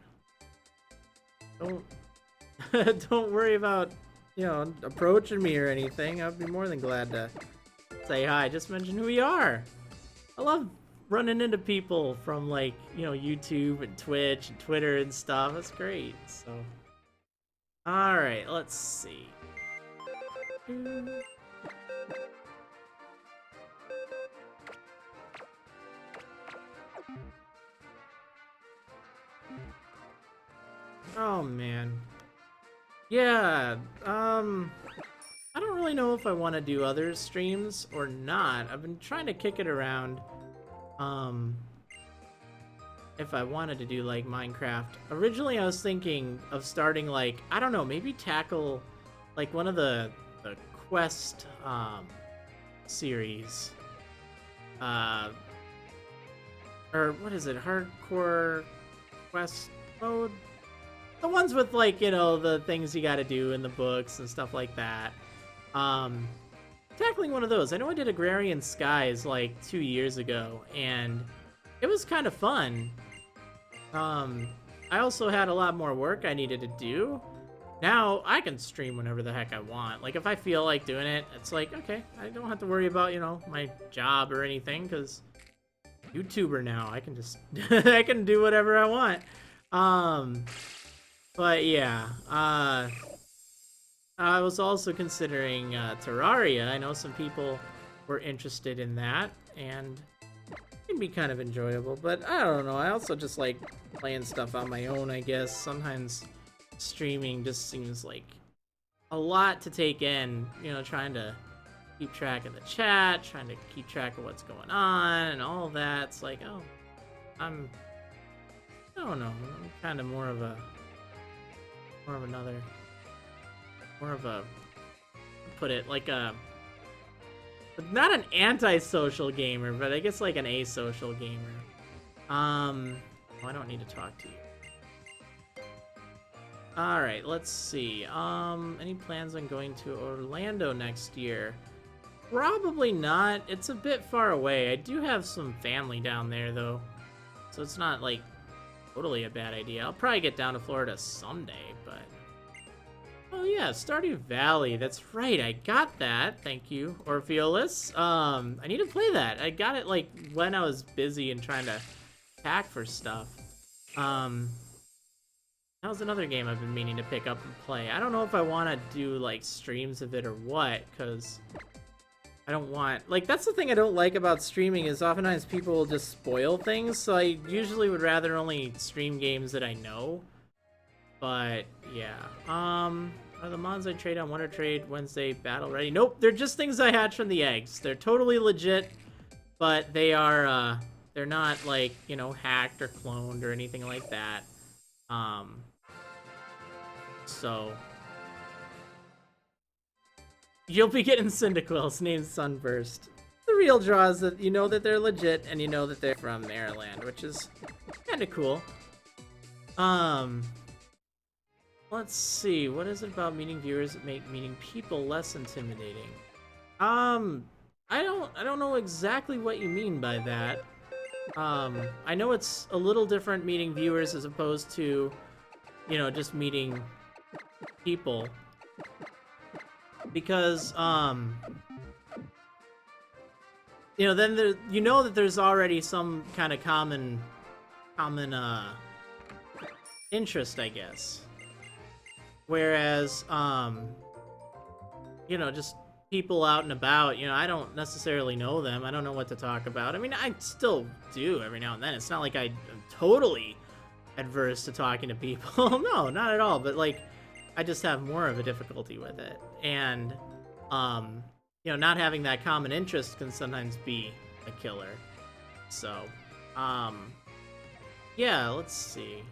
Don't worry about, you know, approaching me or anything. I'd be more than glad to say hi. Just mention who you are. I love running into people from, like, you know, YouTube and Twitch and Twitter and stuff. That's great. So, all right, let's see. Oh man. Yeah, I don't really know if I want to do other streams or not. I've been trying to kick it around, if I wanted to do, like, Minecraft. Originally, I was thinking of starting, like, I don't know, maybe tackle, like, one of the Quest, series. Or what is it? Hardcore Quest mode? The ones with, like, you know, the things you gotta do in the books and stuff like that. Tackling one of those. I know I did Agrarian Skies, like, 2 years ago, and it was kind of fun. I also had a lot more work I needed to do. Now, I can stream whenever the heck I want. Like, if I feel like doing it, it's like, okay, I don't have to worry about, you know, my job or anything, because YouTuber now. I can just, I can do whatever I want. But yeah, I was also considering Terraria. I know some people were interested in that, and it can be kind of enjoyable, but I don't know. I also just like playing stuff on my own, I guess. Sometimes streaming just seems like a lot to take in, you know, trying to keep track of the chat, trying to keep track of what's going on, and all of that. It's like, oh, I don't know, I'm kind of more of a, put it, like a, not an antisocial gamer, but I guess like an asocial gamer. Well, I don't need to talk to you. Alright, let's see. Any plans on going to Orlando next year? Probably not. It's a bit far away. I do have some family down there, though. So it's not, like, totally a bad idea. I'll probably get down to Florida someday, but... Oh, yeah, Stardew Valley. That's right, I got that. Thank you, Orpheolus. I need to play that. I got it, like, when I was busy and trying to pack for stuff. That was another game I've been meaning to pick up and play. I don't know if I want to do, like, streams of it or what, because I don't want... Like, that's the thing I don't like about streaming, is oftentimes people will just spoil things, so I usually would rather only stream games that I know. But, yeah. Are the mods I trade on Wonder Trade Wednesday battle ready? Nope, they're just things I hatch from the eggs. They're totally legit, but they are, they're not, like, you know, hacked or cloned or anything like that. So you'll be getting Cyndaquil's named Sunburst. The real draw is that you know that they're legit and you know that they're from Marriland, which is kind of cool. Let's see, what is it about meeting viewers that make meeting people less intimidating? I don't know exactly what you mean by that. I know it's a little different meeting viewers as opposed to, you know, just meeting people. Because, you know, then there, you know that there's already some kind of common interest, I guess. Whereas, you know, just people out and about, you know, I don't necessarily know them. I don't know what to talk about. I mean, I still do every now and then. It's not like I'm totally adverse to talking to people. No, not at all. But, like, I just have more of a difficulty with it. And, you know, not having that common interest can sometimes be a killer. So, yeah, let's see.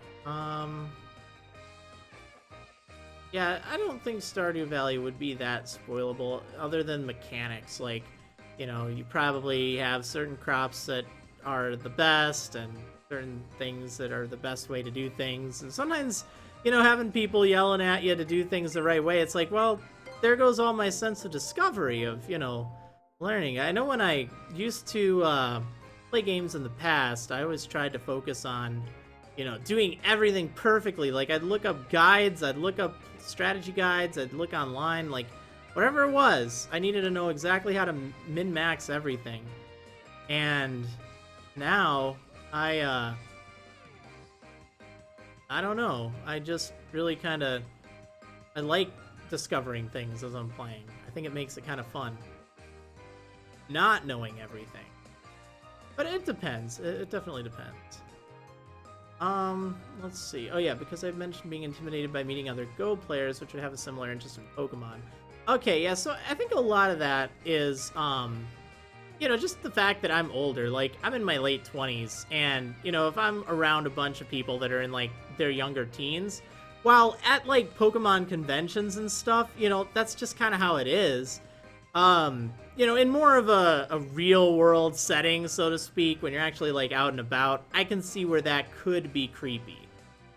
Yeah, I don't think Stardew Valley would be that spoilable, other than mechanics. Like, you know, you probably have certain crops that are the best, and certain things that are the best way to do things. And sometimes, you know, having people yelling at you to do things the right way, it's like, well, there goes all my sense of discovery of, you know, learning. I know when I used to play games in the past, I always tried to focus on, you know, doing everything perfectly. Like, I'd look up guides, I'd look up strategy guides, I'd look online, like, whatever it was, I needed to know exactly how to min-max everything. And now, I don't know, I just really kind of, I like discovering things as I'm playing. I think it makes it kind of fun. Not knowing everything. But it depends, it definitely depends. Let's see. Oh yeah, because I've mentioned being intimidated by meeting other Go players, which would have a similar interest in Pokemon. Okay, yeah, so I think a lot of that is, you know, just the fact that I'm older. Like, I'm in my late 20s, and, you know, if I'm around a bunch of people that are in, like, their younger teens, while at, like, Pokemon conventions and stuff, you know, that's just kind of how it is. You know, in more of a real world setting, so to speak, when you're actually, like, out and about, I can see where that could be creepy.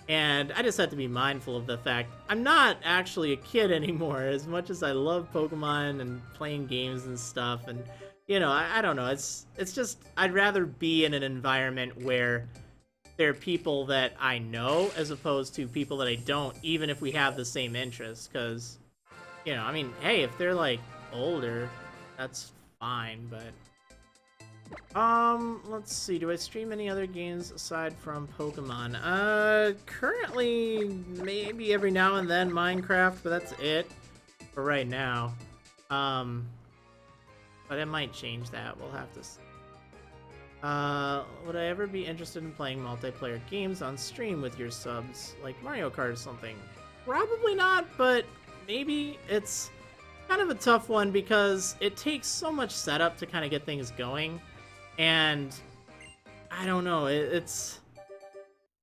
And I just have to be mindful of the fact I'm not actually a kid anymore, as much as I love Pokemon and playing games and stuff. And, you know, I don't know, it's just, I'd rather be in an environment where there are people that I know as opposed to people that I don't, even if we have the same interests. Because, you know, I mean, hey, if they're, like, older, that's fine. But let's see, do I stream any other games aside from Pokemon? Currently maybe every now and then Minecraft, but that's it for right now. But I might change that, we'll have to see. Would I ever be interested in playing multiplayer games on stream with your subs, like Mario Kart or something? Probably not, but maybe. It's kind of a tough one because it takes so much setup to kind of get things going, and I don't know, it's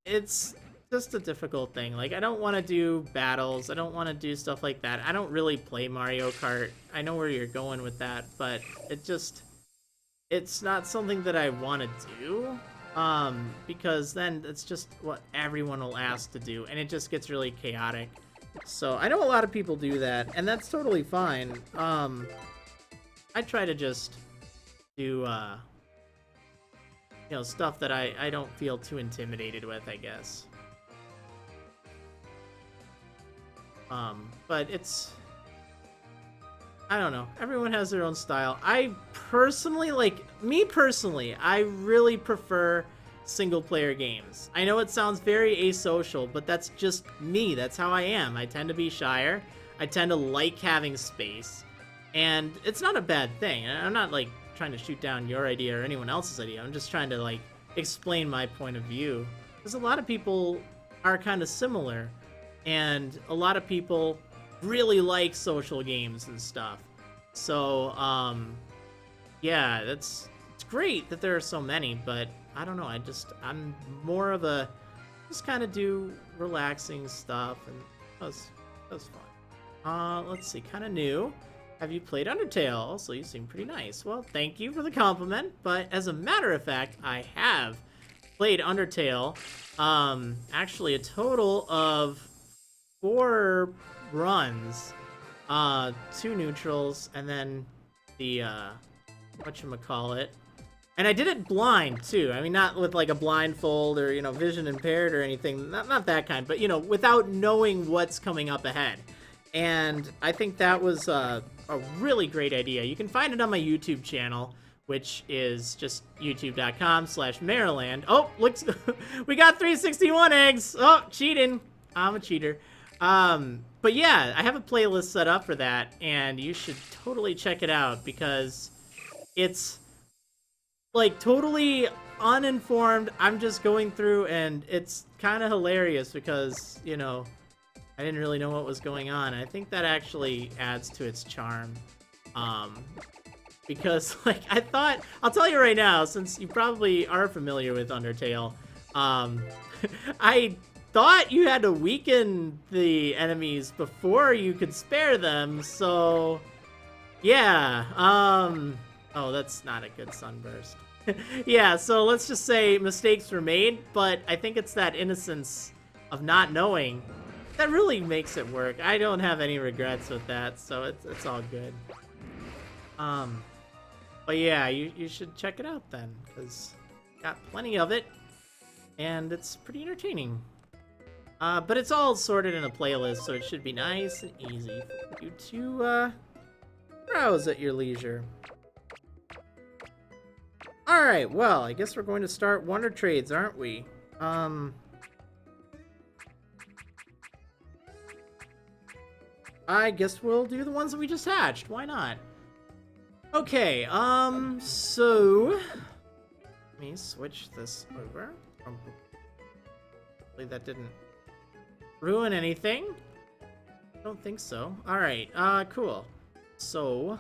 just a difficult thing. Like, I don't want to do battles, I don't want to do stuff like that. I don't really play Mario Kart. I know where you're going with that, but it's not something that I want to do, because then it's just what everyone will ask to do, and it just gets really chaotic. So I know a lot of people do that, and that's totally fine. I try to just do, you know, stuff that I don't feel too intimidated with, I guess. But it's, I don't know, everyone has their own style. I personally, me personally, I really prefer single-player games. I know it sounds very asocial, but that's just me. That's how I am. I tend to be shyer. I tend to like having space. And it's not a bad thing. I'm not, like, trying to shoot down your idea or anyone else's idea. I'm just trying to, like, explain my point of view. Because a lot of people are kind of similar. And a lot of people really like social games and stuff. So, yeah, it's great that there are so many, but I don't know, I'm more of a, just kind of do relaxing stuff, and that was fun. Let's see, kind of new. Have you played Undertale? Also, you seem pretty nice. Well, thank you for the compliment, but as a matter of fact, I have played Undertale, actually a total of 4 runs, 2 neutrals, and then the, whatchamacallit. And I did it blind, too. I mean, not with, like, a blindfold or, you know, vision impaired or anything. Not that kind, but, you know, without knowing what's coming up ahead. And I think that was a really great idea. You can find it on my YouTube channel, which is just youtube.com/Marriland. Oh, looks we got 361 eggs. Oh, cheating. I'm a cheater. But yeah, I have a playlist set up for that, and you should totally check it out because it's like totally uninformed. I'm just going through, and it's kind of hilarious because, you know, I didn't really know what was going on. I think that actually adds to its charm. Because, like, I thought, I'll tell you right now, since you probably are familiar with Undertale, I thought you had to weaken the enemies before you could spare them, so, yeah, oh, that's not a good sunburst. Yeah, so let's just say mistakes were made, but I think it's that innocence of not knowing that really makes it work. I don't have any regrets with that, so it's all good. But yeah, you should check it out then, because got plenty of it, and it's pretty entertaining. But it's all sorted in a playlist, so it should be nice and easy for you to browse at your leisure. Alright, well, I guess we're going to start Wonder Trades, aren't we? I guess we'll do the ones that we just hatched. Why not? Okay, so let me switch this over. Hopefully that didn't ruin anything. I don't think so. Alright, cool. So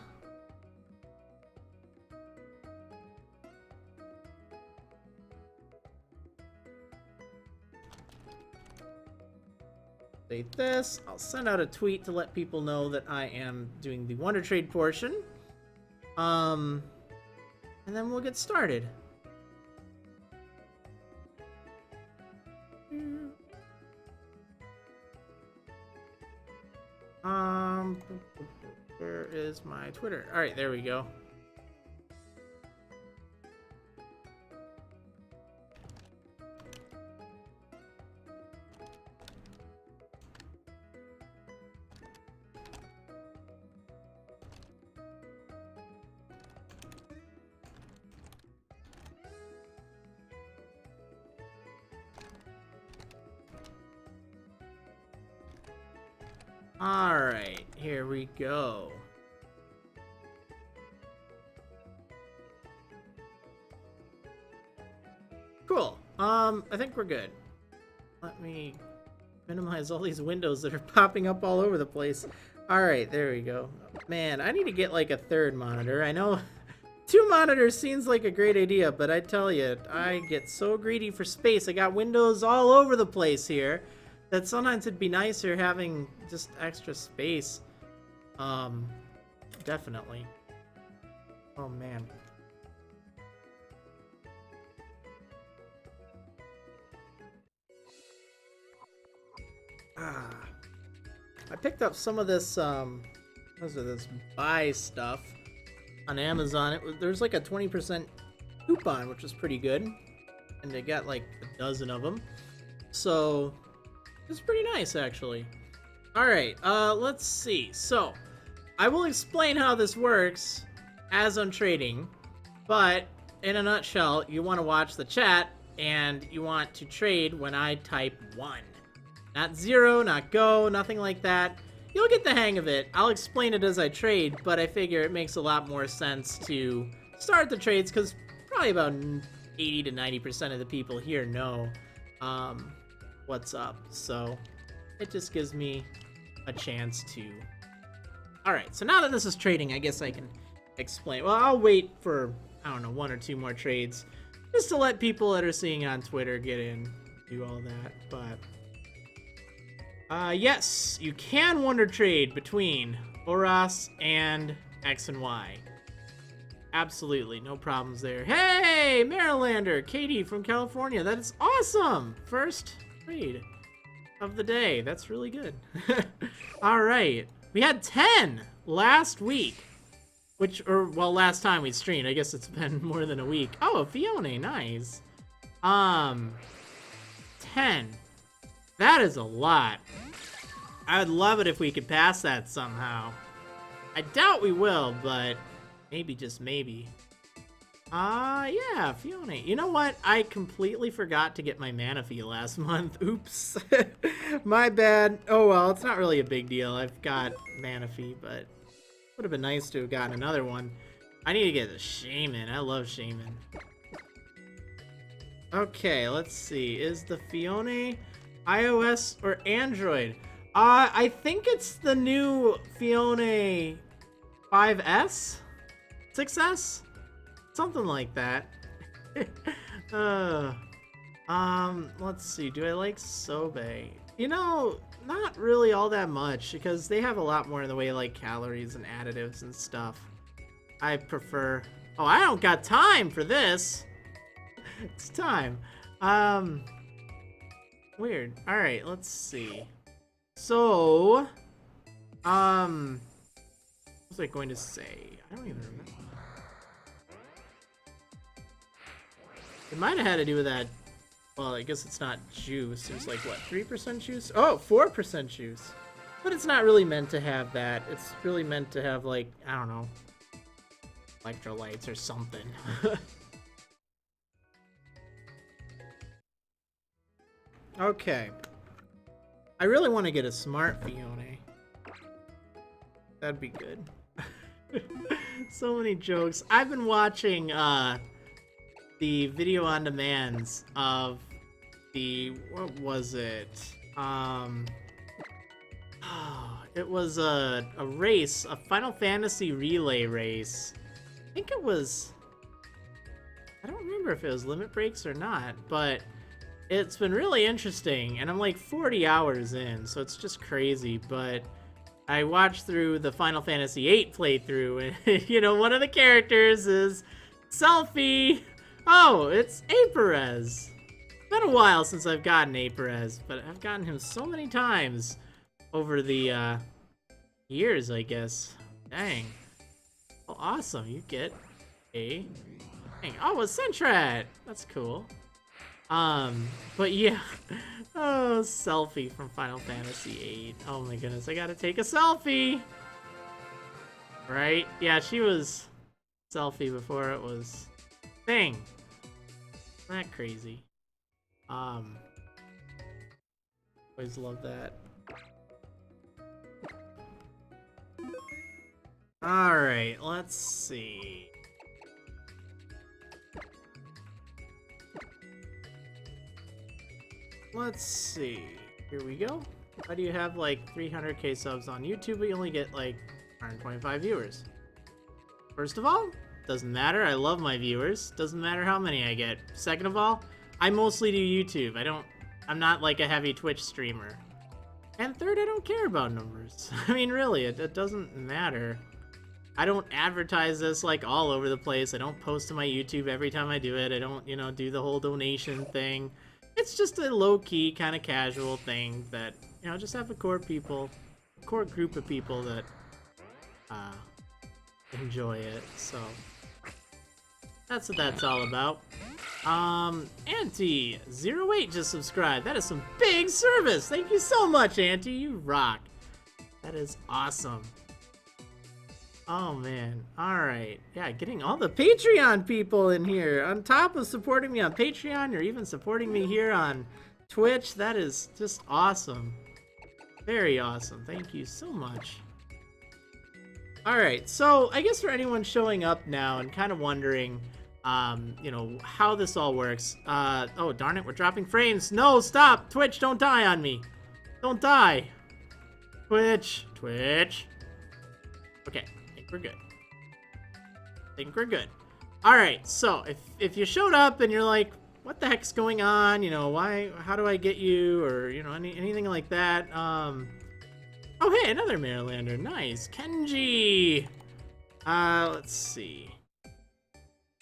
update this. I'll send out a tweet to let people know that I am doing the Wonder Trade portion. And then we'll get started. Where is my Twitter? All right, there we go. Alright, here we go. Cool. I think we're good. Let me minimize all these windows that are popping up all over the place. Alright, there we go. Man, I need to get like a third monitor. I know 2 monitors seems like a great idea, but I tell you, I get so greedy for space. I got windows all over the place here that sometimes it'd be nicer having just extra space. Definitely. Oh man. I picked up some of this, this buy stuff on Amazon. There's like a 20% coupon, which was pretty good. And they got like a dozen of them. So it's pretty nice, actually. Alright, let's see. So, I will explain how this works as I'm trading, but in a nutshell, you want to watch the chat, and you want to trade when I type 1. Not 0, not go, nothing like that. You'll get the hang of it. I'll explain it as I trade, but I figure it makes a lot more sense to start the trades, because probably about 80 to 90% of the people here know what's up, so it just gives me a chance to. Alright, so now that this is trading, I guess I can explain. Well, I'll wait for, I don't know, 1 or 2 more trades just to let people that are seeing on Twitter get in, do all that. But yes, you can Wonder Trade between Oras and X and Y. Absolutely, no problems there. Hey, Marylander, Katie from California. That is awesome. First trade of the day. That's really good. All right, we had 10 last week, well, last time we streamed. I guess it's been more than a week. Oh, Fiona, nice. 10. That is a lot. I would love it if we could pass that somehow. I doubt we will, but maybe, just maybe. Yeah, Fiona. You know what? I completely forgot to get my Manaphy last month. Oops. My bad. Oh well, it's not really a big deal. I've got Manaphy, but would have been nice to have gotten another one. I need to get a Shaman. I love Shaman. Okay, let's see. Is the Fiona iOS or Android? I think it's the new Fiona 5S? 6S? Something like that. Let's see. Do I like Sobe? You know, not really all that much because they have a lot more in the way of like calories and additives and stuff. I prefer... Oh, I don't got time for this. It's time. Weird. Alright, let's see. So, what was I going to say? I don't even remember. It might have had to do with that. Well, I guess it's not juice. It's like, what, 3% juice? Oh, 4% juice. But it's not really meant to have that. It's really meant to have, like, I don't know, electrolytes or something. Okay. I really want to get a smart Fiona. That'd be good. So many jokes. I've been watching, the video on demands of the, what was it? It was a race, a Final Fantasy relay race. I think it was, I don't remember if it was limit breaks or not, but it's been really interesting, and I'm like 40 hours in, so it's just crazy, but I watched through the Final Fantasy VIII playthrough, and, you know, one of the characters is Selfie. Oh, it's Aperez. It's been a while since I've gotten Aperez, but I've gotten him so many times over the years, I guess. Dang. Oh, awesome. You get a... Dang. Oh, a Sentret. That's cool. But yeah. Oh, Selfie from Final Fantasy VIII. Oh my goodness, I gotta take a selfie! Right? Yeah, she was Selfie before it was thing. Isn't that crazy? Always love that. Alright, let's see. Let's see. Here we go. Why do you have like 300k subs on YouTube but you only get like 125 viewers? First of all, doesn't matter. I love my viewers. Doesn't matter how many I get. Second of all, I mostly do YouTube. I'm not like a heavy Twitch streamer. And third, I don't care about numbers. I mean, really, it doesn't matter. I don't advertise this like all over the place. I don't post to my YouTube every time I do it. I don't, you know, do the whole donation thing. It's just a low-key, kind of casual thing that, you know, just have a core group of people that enjoy it. So that's what that's all about. Auntie08 just subscribed. That is some big service. Thank you so much, Auntie. You rock. That is awesome. Oh man. Alright. Yeah, getting all the Patreon people in here. On top of supporting me on Patreon, you're even supporting me here on Twitch. That is just awesome. Very awesome. Thank you so much. Alright, so I guess for anyone showing up now and kind of wondering, you know, how this all works. Oh, darn it, we're dropping frames. No, stop! Twitch, don't die on me. Don't die. Twitch. Okay. We're good. I think we're good. Alright, so if you showed up and you're like, what the heck's going on? You know, how do I get you? Or, you know, anything like that. Oh, hey, another Marrilander. Nice. Kenji! Let's see.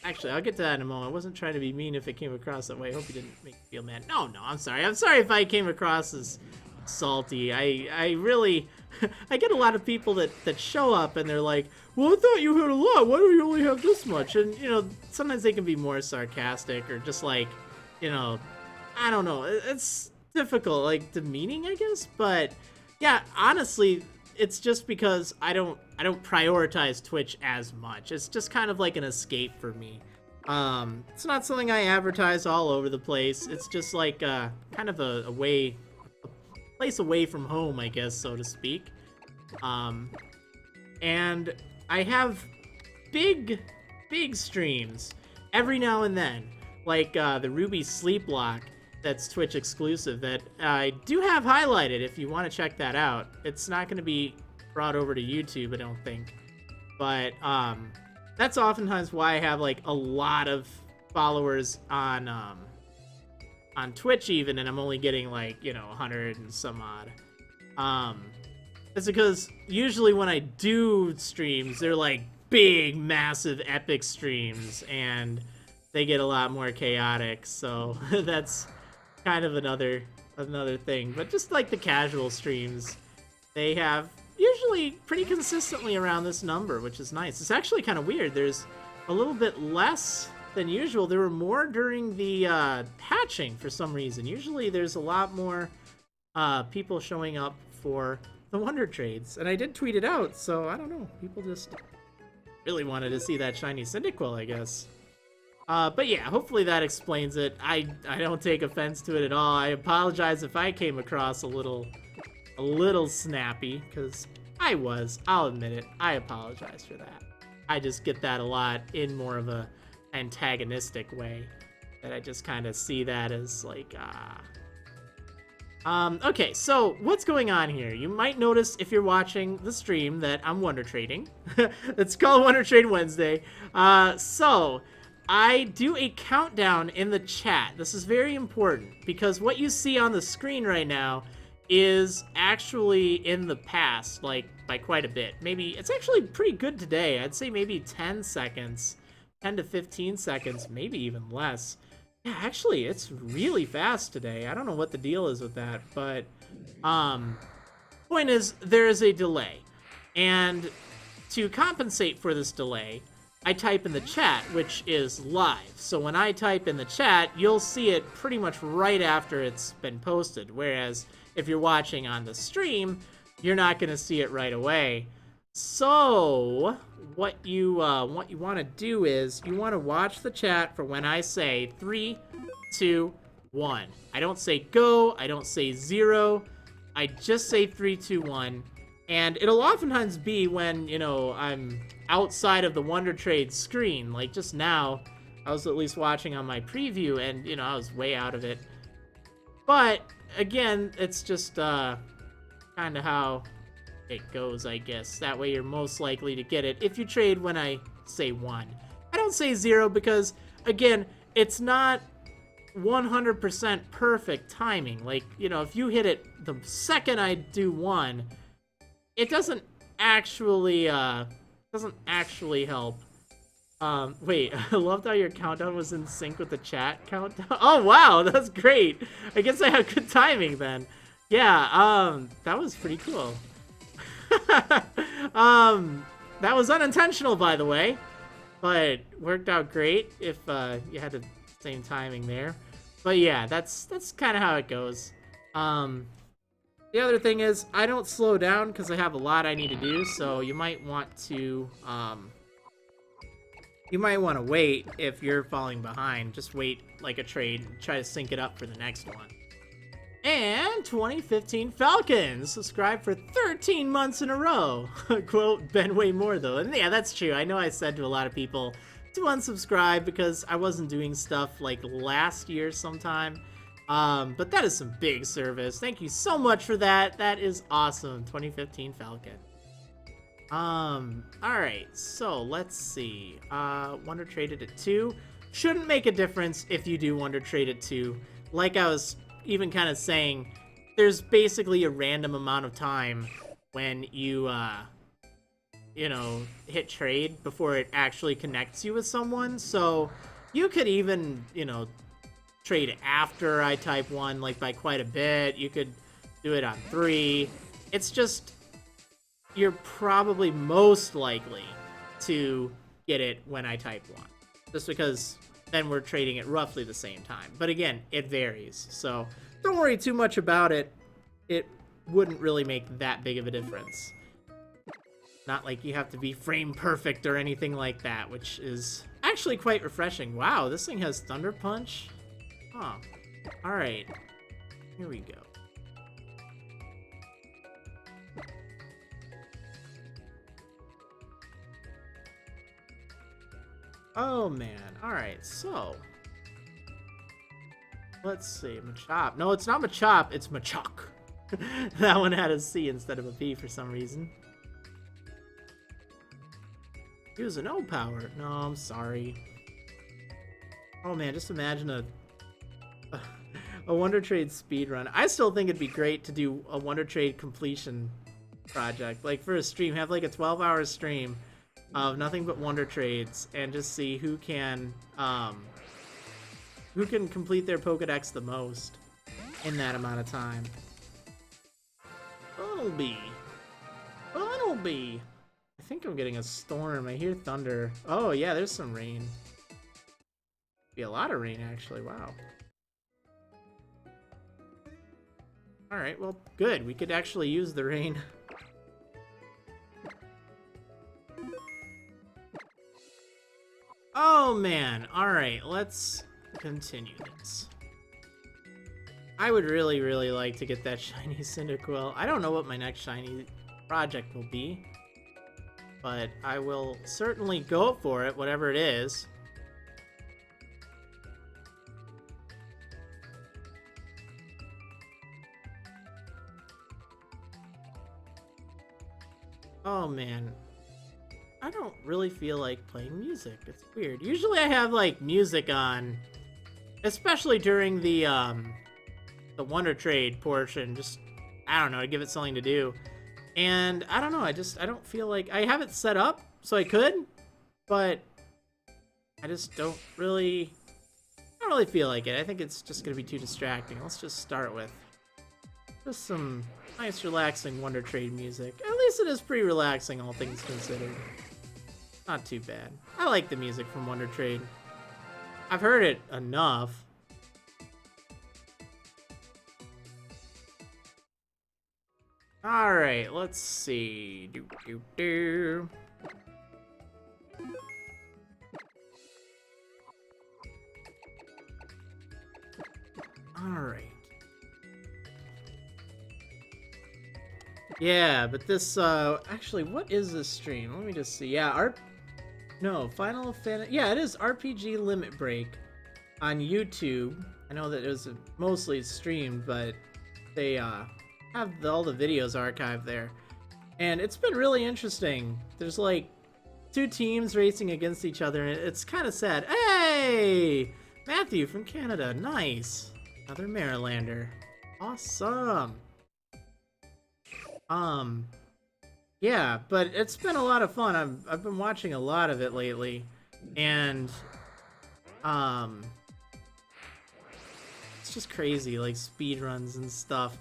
Actually, I'll get to that in a moment. I wasn't trying to be mean if it came across that way. I hope you didn't make me feel mad. No, I'm sorry. I'm sorry if I came across as salty. I really... I get a lot of people that show up and they're like, well, I thought you had a lot. Why do you only have this much? And, you know, sometimes they can be more sarcastic or just like, you know, I don't know. It's difficult, like demeaning, I guess. But yeah, honestly, it's just because I don't prioritize Twitch as much. It's just kind of like an escape for me. It's not something I advertise all over the place. It's just like kind of a place away from home, I guess, so to speak. And I have big streams every now and then, like the Ruby Sleep Lock that's Twitch exclusive that I do have highlighted if you want to check that out. It's not going to be brought over to YouTube, I don't think. But that's oftentimes why I have like a lot of followers on Twitch even, and I'm only getting like, 100 and some odd. It's because usually when I do streams, they're like big, massive, epic streams, and they get a lot more chaotic, so that's kind of another thing. But just like the casual streams, they have usually pretty consistently around this number, which is nice. It's actually kind of weird. There's a little bit less than usual. There were more during the hatching for some reason. Usually there's a lot more people showing up for the Wonder Trades, and I did tweet it out, so I don't know. People just really wanted to see that Shiny Cyndaquil, I guess. But yeah, hopefully that explains it. I don't take offense to it at all. I apologize if I came across a little snappy, because I'll admit it, I apologize for that. I just get that a lot in more of a antagonistic way, that I just kind of see that as like, okay, so what's going on here? You might notice if you're watching the stream that I'm Wonder Trading. It's called Wonder Trade Wednesday. So I do a countdown in the chat. This is very important because what you see on the screen right now is actually in the past, like by quite a bit. Maybe it's actually pretty good today. I'd say maybe 10 seconds, 10 to 15 seconds, maybe even less. Yeah, actually, it's really fast today. I don't know what the deal is with that, but point is, there is a delay. And to compensate for this delay, I type in the chat, which is live. So when I type in the chat, you'll see it pretty much right after it's been posted. Whereas if you're watching on the stream, you're not going to see it right away. So what you want to do is you want to watch the chat for when I say 3, 2, 1. I don't say go. I don't say 0. I just say 3, 2, 1. And it'll oftentimes be when, I'm outside of the Wonder Trade screen. Like just now, I was at least watching on my preview and, I was way out of it. But again, it's just kind of how it goes, I guess. That way you're most likely to get it if you trade when I say 1. I don't say 0 because, again, it's not 100% perfect timing. Like, if you hit it the second I do 1, it doesn't actually help. Wait, I loved how your countdown was in sync with the chat countdown. Oh, wow, that's great. I guess I have good timing then. Yeah, that was pretty cool. That was unintentional, by the way, but worked out great if you had the same timing there. But yeah, that's kind of how it goes. The other thing is I don't slow down because I have a lot I need to do, so you might want to wait if you're falling behind. Just wait like a trade and try to sync it up for the next one. And 2015 Falcons subscribed for 13 months in a row. Quote, been way more though. And yeah, that's true. I know I said to a lot of people to unsubscribe because I wasn't doing stuff like last year sometime. But that is some big service. Thank you so much for that. That is awesome. 2015 Falcon. Alright, so let's see. Wonder Traded at 2. Shouldn't make a difference if you do Wonder Trade at 2. Like I was even kind of saying, there's basically a random amount of time when you, hit trade before it actually connects you with someone. So you could even, trade after I type 1, like by quite a bit. You could do it on 3. It's just, you're probably most likely to get it when I type 1. Just because then we're trading at roughly the same time. But again, it varies. So don't worry too much about it. It wouldn't really make that big of a difference. Not like you have to be frame perfect or anything like that, which is actually quite refreshing. Wow, this thing has Thunder Punch? Huh. Alright. Here we go. Oh man, alright, so let's see, Machop. No, it's not Machop, it's Machop. That one had a C instead of a B for some reason. Use an O power. No, I'm sorry. Oh man, just imagine a Wonder Trade speedrun. I still think it'd be great to do a Wonder Trade completion project. Like for a stream, have like a 12-hour stream of nothing but Wonder Trades and just see who can complete their Pokedex the most in that amount of time. Bunnelby. Bunnelby. I think I'm getting a storm. I hear thunder. Oh yeah, there's some rain. Be a lot of rain actually. Wow. All right, well, good. We could actually use the rain. Oh man. All right, let's continue this. I would really, really like to get that Shiny Cyndaquil. I don't know what my next Shiny project will be, but I will certainly go for it, whatever it is. Oh man, I don't really feel like playing music. It's weird. Usually I have like music on, especially during the Wonder Trade portion, just, I don't know, to give it something to do. And I don't know, I don't feel like, I have it set up so I could, but I just I don't really feel like it. I think it's just gonna be too distracting. Let's just start with just some nice relaxing Wonder Trade music. At least it is pretty relaxing, all things considered. Not too bad. I like the music from Wonder Trade. I've heard it enough. Alright, let's see. Alright. Yeah, but this, actually, what is this stream? Let me just see. Yeah, Final Fantasy. Yeah, it is RPG Limit Break on YouTube. I know that it was mostly streamed, but they, have all the videos archived there. And it's been really interesting. There's like 2 teams racing against each other, and it's kind of sad. Hey! Matthew from Canada. Nice. Another Marrilander. Awesome. Yeah, but it's been a lot of fun. I've been watching a lot of it lately, and it's just crazy, like speed runs and stuff.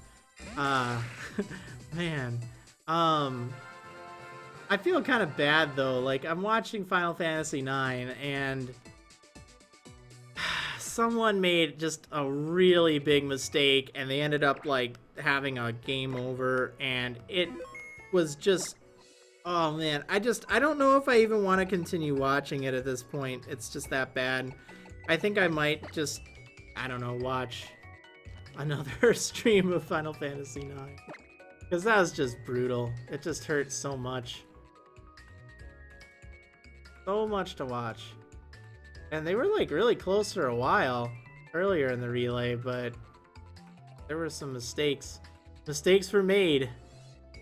Man, I feel kind of bad though. Like I'm watching Final Fantasy IX, and someone made just a really big mistake, and they ended up like having a game over, and it was just, oh man, I don't know if I even want to continue watching it at this point. It's just that bad. I think I might just, I don't know, watch another stream of Final Fantasy IX, because that was just brutal. It just hurt so much. So much to watch. And they were like really close for a while earlier in the relay, but there were some mistakes. Mistakes were made.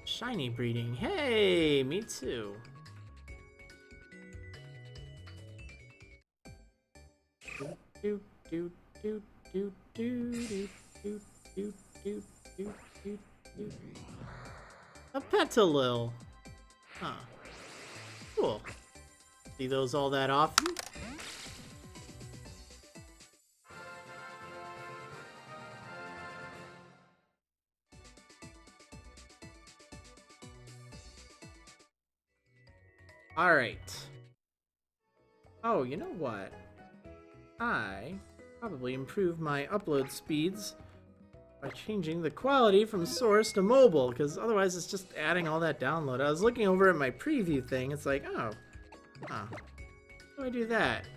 Shiny breeding. Hey, me too. Do do do do do do do do do do do. A Petalil. Huh. Cool. See those all that often? Alright. Oh, you know what? I probably improved my upload speeds by changing the quality from source to mobile, because otherwise it's just adding all that download. I was looking over at my preview thing, it's like, oh, how do I do that?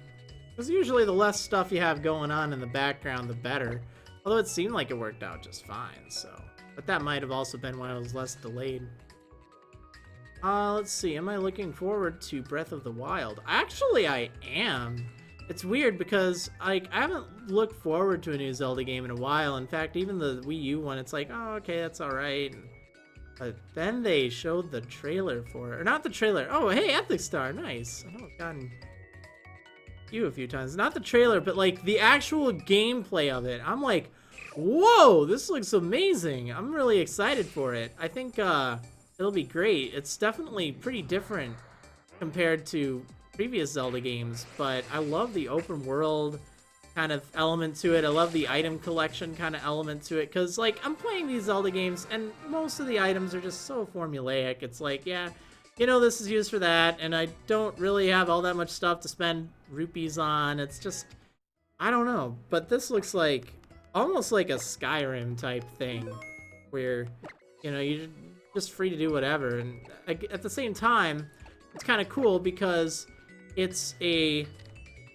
Because usually the less stuff you have going on in the background, the better. Although it seemed like it worked out just fine, so. But that might have also been why it was less delayed. Let's see. Am I looking forward to Breath of the Wild? Actually, I am. It's weird because, like, I haven't looked forward to a new Zelda game in a while. In fact, even the Wii U one, it's like, oh, okay, that's alright. But then they showed the trailer for it. Or not the trailer. Oh, hey, Ethic Star. Nice. I know I've gotten you a few times. Not the trailer, but, like, the actual gameplay of it. I'm like, whoa, this looks amazing. I'm really excited for it. I think, it'll be great. It's definitely pretty different compared to previous Zelda games, but I love the open world kind of element to it. I love the item collection kind of element to it, because, like, I'm playing these Zelda games, and most of the items are just so formulaic. It's like, yeah, you know, this is used for that, and I don't really have all that much stuff to spend rupees on. It's just, I don't know, but this looks like almost like a Skyrim type thing, where, you know, you're just free to do whatever, and at the same time, it's kind of cool because it's a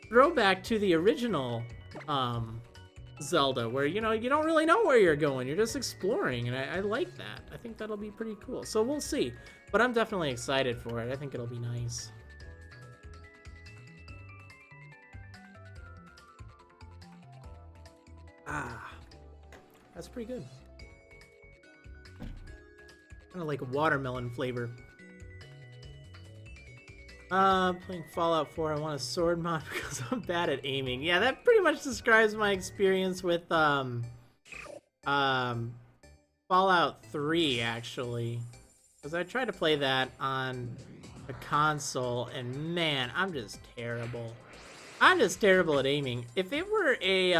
throwback to the original Zelda, where, you know, you don't really know where you're going. You're just exploring, and I like that. I think that'll be pretty cool. So we'll see. But I'm definitely excited for it. I think it'll be nice. Ah, that's pretty good. Kind of like a watermelon flavor. Playing Fallout 4, I want a sword mod because I'm bad at aiming. Yeah, that pretty much describes my experience with, Fallout 3, actually. Because I tried to play that on a console, and man, I'm just terrible. I'm just terrible at aiming. If it were a,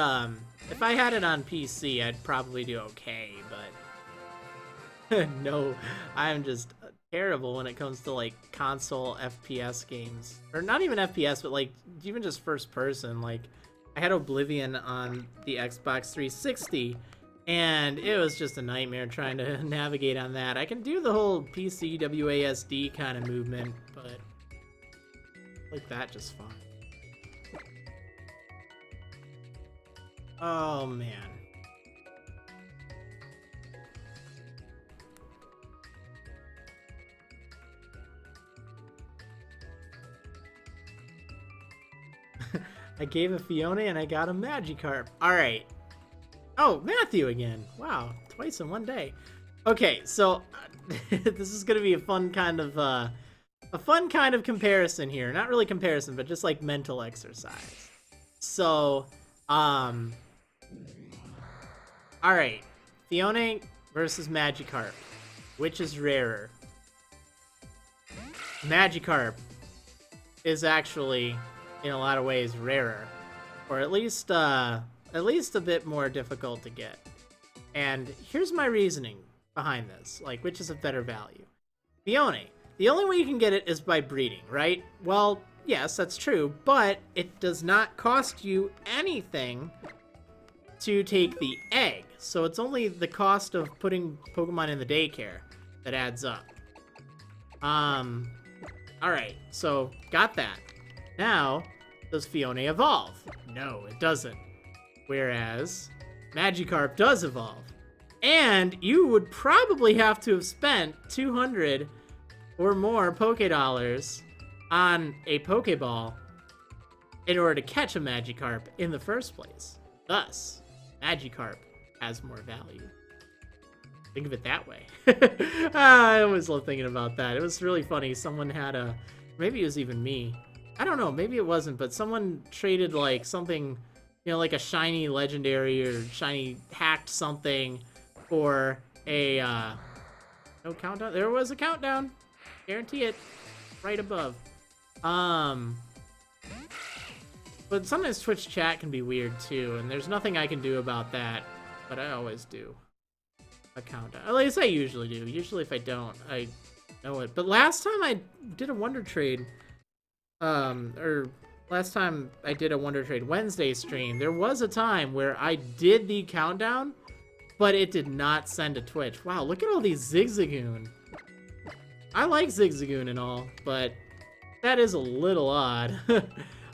if I had it on PC, I'd probably do okay, but no, I'm just terrible when it comes to, like, console FPS games. Or not even FPS, but, like, even just first person. Like, I had Oblivion on the Xbox 360, and it was just a nightmare trying to navigate on that. I can do the whole PC WASD kind of movement, but I like that just fine. Oh, man. I gave a Fiona and I got a Magikarp. Alright. Oh, Matthew again. Wow, twice in one day. Okay, so this is gonna be a fun kind of comparison here. Not really comparison, but just like mental exercise. So, alright. Fiona versus Magikarp. Which is rarer? Magikarp is actually, in a lot of ways, rarer, or at least a bit more difficult to get. And here's my reasoning behind this, like, which is of better value. Fiona, the only way you can get it is by breeding, right? Well, yes, that's true, but it does not cost you anything to take the egg, so it's only the cost of putting Pokemon in the daycare that adds up. Alright, so got that. Now, does Fiona evolve? No, it doesn't. Whereas, Magikarp does evolve. And you would probably have to have spent 200 or more Pokédollars on a Pokéball in order to catch a Magikarp in the first place. Thus, Magikarp has more value. Think of it that way. I always love thinking about that. It was really funny. Someone had a... Maybe it was even me. I don't know, maybe it wasn't, but someone traded, like, something, you know, like a shiny legendary or shiny hacked something for a, no countdown? There was a countdown. Guarantee it. Right above. But sometimes Twitch chat can be weird, too, and there's nothing I can do about that, but I always do a countdown. At least I usually do. Usually if I don't, I know it. But last time I did a Wonder Trade... or last time I did a Wonder Trade Wednesday stream, there was a time where I did the countdown, but it did not send to Twitch. Wow, look at all these Zigzagoon. I like Zigzagoon and all, but that is a little odd.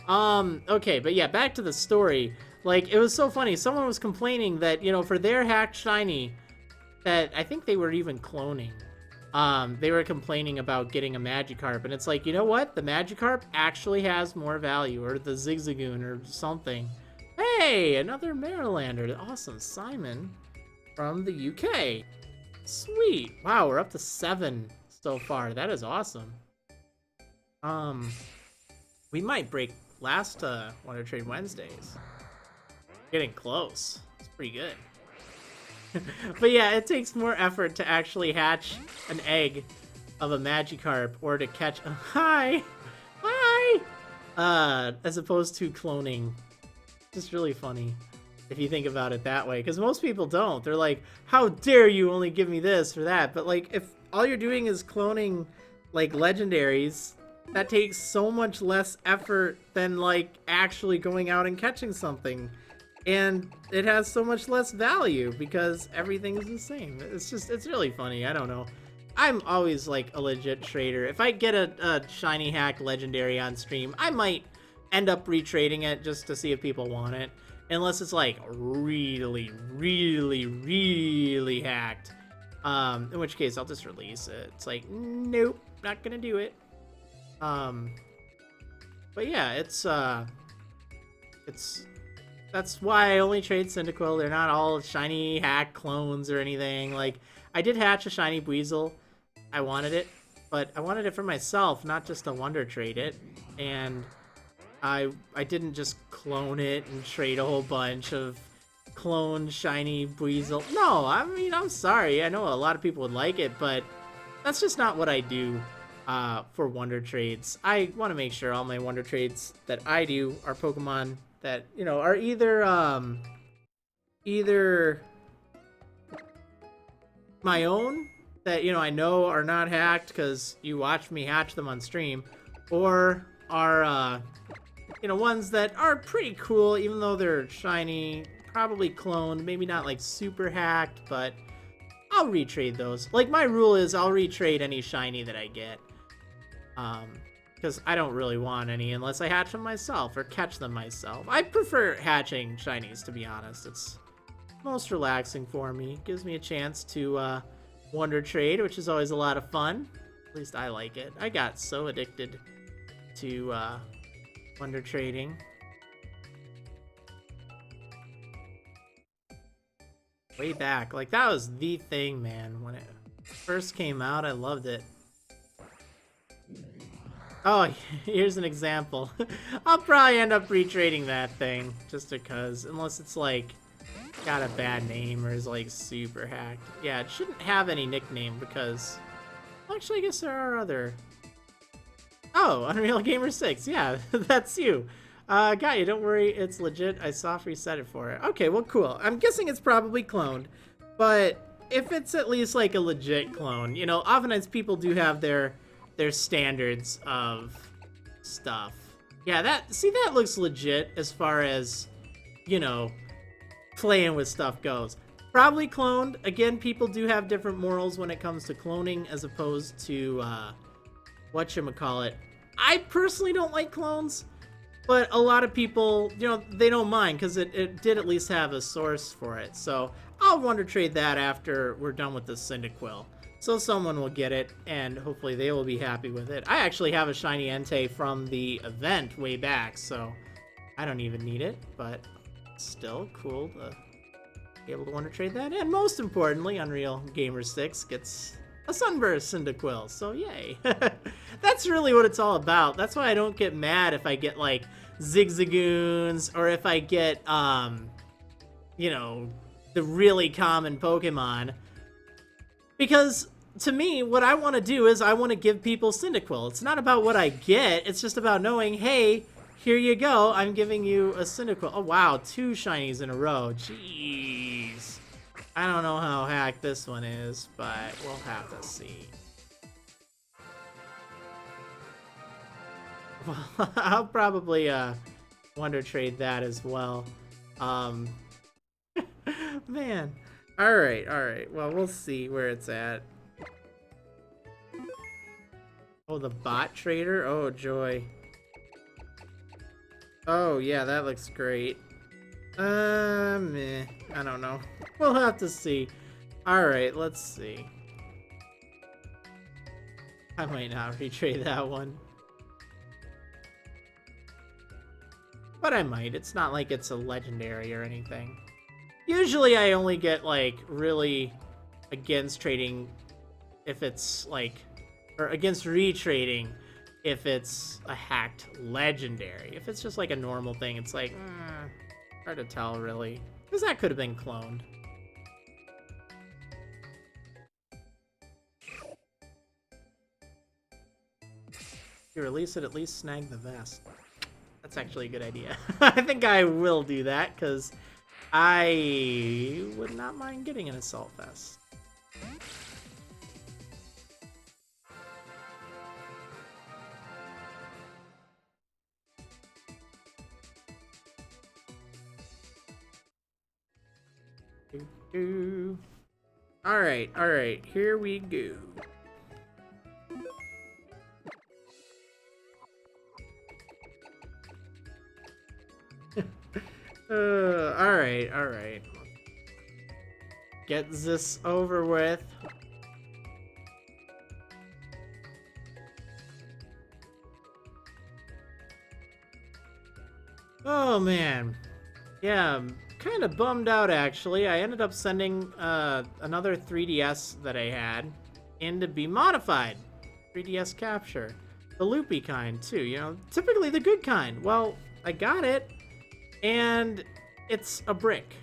Okay, but yeah, back to the story. Like, it was so funny. Someone was complaining that, you know, for their hacked shiny, that I think they were even cloning. They were complaining about getting a Magikarp, and it's like, you know what? The Magikarp actually has more value, or the Zigzagoon, or something. Hey, another Marylander. Awesome, Simon from the UK. Sweet. Wow, we're up to 7 so far. That is awesome. We might break last Wonder Trade Wednesdays. Getting close. It's pretty good. But yeah, it takes more effort to actually hatch an egg of a Magikarp or to catch a hi, as opposed to cloning. Just really funny if you think about it that way, because most people don't. They're like, how dare you only give me this or that? But like, if all you're doing is cloning like legendaries, that takes so much less effort than like actually going out and catching something. And it has so much less value because everything is the same. It's really funny. I don't know. I'm always like a legit trader. If I get a shiny hack legendary on stream, I might end up retrading it just to see if people want it. Unless it's like really, really, really hacked. In which case I'll just release it. It's like, nope, not gonna do it. But yeah, that's why I only trade Cyndaquil. They're not all shiny hack clones or anything. Like, I did hatch a shiny Buizel. I wanted it, but I wanted it for myself, not just to wonder trade it. And I didn't just clone it and trade a whole bunch of clone shiny Buizel. No, I mean, I'm sorry. I know a lot of people would like it, but that's just not what I do for wonder trades. I want to make sure all my wonder trades that I do are Pokemon that, you know, are either my own, that, you know, I know are not hacked because you watched me hatch them on stream, or are you know, ones that are pretty cool even though they're shiny, probably cloned, maybe not like super hacked, but I'll retrade those. Like, my rule is I'll retrade any shiny that I get, because I don't really want any unless I hatch them myself or catch them myself. I prefer hatching shinies, to be honest. It's most relaxing for me. Gives me a chance to wonder trade, which is always a lot of fun. At least I like it. I got so addicted to wonder trading. Way back. Like, that was the thing, man. When it first came out, I loved it. Oh, here's an example. I'll probably end up retrading that thing, just because, unless it's like got a bad name or is like super hacked. Yeah, it shouldn't have any nickname because, actually, I guess there are other. Oh, Unreal Gamer 6. Yeah, that's you. Got you. Don't worry, it's legit. I soft reset it for it. Okay, well, cool. I'm guessing it's probably cloned, but if it's at least like a legit clone, you know, oftentimes people do have their standards of stuff. Yeah, that looks legit as far as, you know, playing with stuff goes. Probably cloned. Again, people do have different morals when it comes to cloning as opposed to whatchamacallit. I personally don't like clones, but a lot of people, you know, they don't mind because it did at least have a source for it. So I'll wonder trade that after we're done with the Cyndaquil. So someone will get it, and hopefully they will be happy with it. I actually have a shiny Entei from the event way back, so I don't even need it, but still cool to be able to wonder trade that. And most importantly, Unreal Gamer 6 gets a Sunburst Cyndaquil, so yay. That's really what it's all about. That's why I don't get mad if I get like Zigzagoons or if I get, you know, the really common Pokemon. Because to me, what I want to do is I want to give people Cyndaquil. It's not about what I get. It's just about knowing, hey, here you go. I'm giving you a Cyndaquil. Oh, wow. 2 shinies in a row. Jeez. I don't know how hacked this one is, but we'll have to see. Well, I'll probably wonder trade that as well. Man. Alright. Well, we'll see where it's at. Oh, the bot trader? Oh, joy. Oh, yeah, that looks great. I don't know. We'll have to see. Alright, let's see. I might not retrade that one. But I might. It's not like it's a legendary or anything. Usually I only get, like, really against trading if it's, like... Or against retrading if it's a hacked legendary. If it's just, like, a normal thing, it's like, hard to tell, really. Because that could have been cloned. If you release it, at least snag the vest. That's actually a good idea. I think I will do that, because I would not mind getting an assault vest. Alright, here we go. Alright. Get this over with. Oh man. Yeah, I'm kind of bummed out actually. I ended up sending another 3DS that I had in to be modified. 3DS capture. The loopy kind too, you know, typically the good kind. Well, I got it, and it's a brick.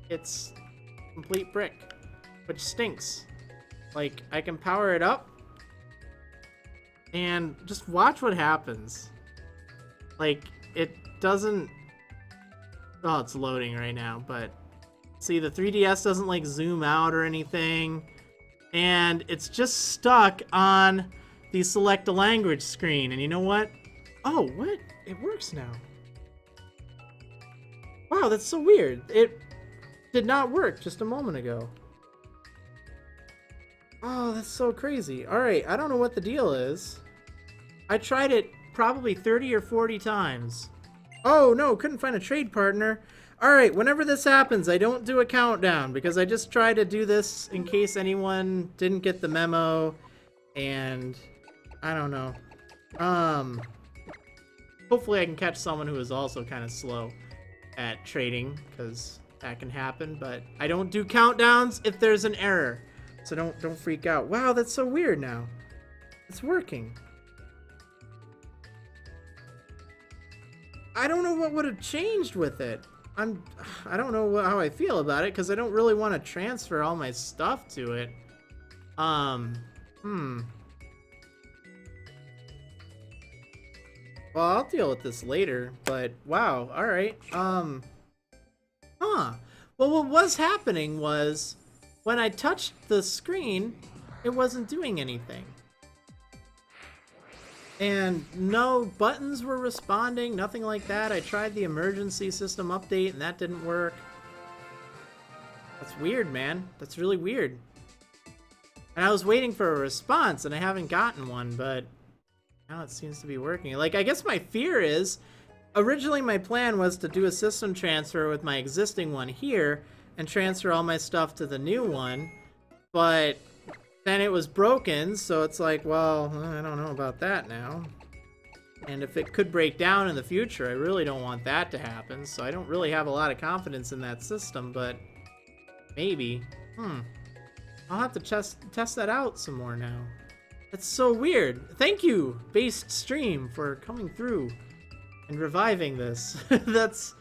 It's complete brick, which stinks. Like, I can power it up, and just watch what happens. Like, it doesn't... Oh, it's loading right now, but... See, the 3DS doesn't, like, zoom out or anything, and it's just stuck on the select a language screen, and you know what? Oh, what? It works now. Wow, that's so weird. It did not work just a moment ago. Oh, that's so crazy. Alright, I don't know what the deal is. I tried it probably 30 or 40 times. Oh, no, couldn't find a trade partner. Alright, whenever this happens, I don't do a countdown, because I just try to do this in case anyone didn't get the memo, and I don't know. Hopefully I can catch someone who is also kind of slow at trading, because that can happen, but I don't do countdowns if there's an error. So don't freak out. Wow, that's so weird now. It's working. I don't know what would have changed with it. I don't know how I feel about it, because I don't really want to transfer all my stuff to it. Well, I'll deal with this later, but wow, alright. Well, what was happening was, when I touched the screen, it wasn't doing anything. And no buttons were responding, nothing like that. I tried the emergency system update, and that didn't work. That's weird, man. That's really weird. And I was waiting for a response, and I haven't gotten one, but now it seems to be working. Like, I guess my fear is, originally my plan was to do a system transfer with my existing one here and transfer all my stuff to the new one, but then it was broken, so it's like, well, I don't know about that now. And if it could break down in the future, I really don't want that to happen, so I don't really have a lot of confidence in that system, but maybe. I'll have to test that out some more now. That's so weird. Thank you, Based Stream, for coming through and reviving this. That's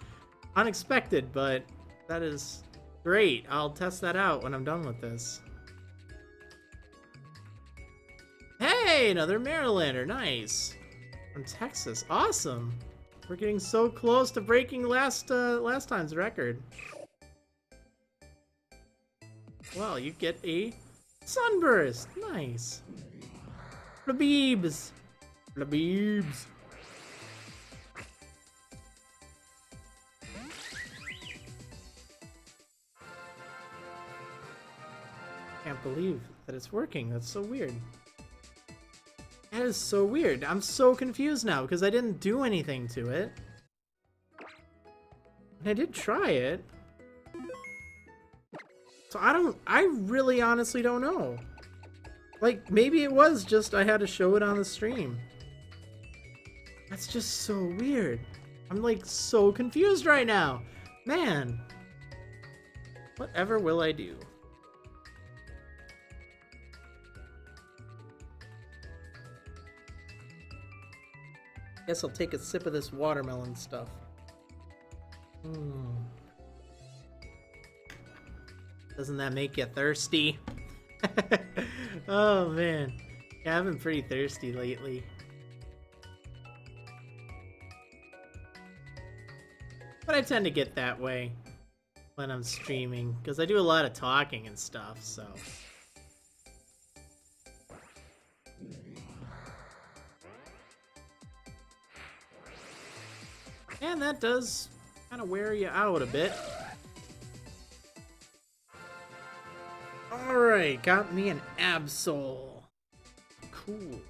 unexpected, but that is great. I'll test that out when I'm done with this. Hey, another Marrilander. Nice. From Texas. Awesome. We're getting so close to breaking last time's record. Well, you get a sunburst. Nice. Plebebs. Plebebs. Can't believe that it's working. That's so weird. That is so weird. I'm so confused now because I didn't do anything to it. I did try it. So I really honestly don't know. Like, maybe it was just I had to show it on the stream. That's just so weird. I'm like so confused right now. Man. Whatever will I do? Guess I'll take a sip of this watermelon stuff. Doesn't that make you thirsty? Oh man. Yeah, I've been pretty thirsty lately. But I tend to get that way when I'm streaming, because I do a lot of talking and stuff, so. And that does kind of wear you out a bit. Alright, got me an Absol. Cool.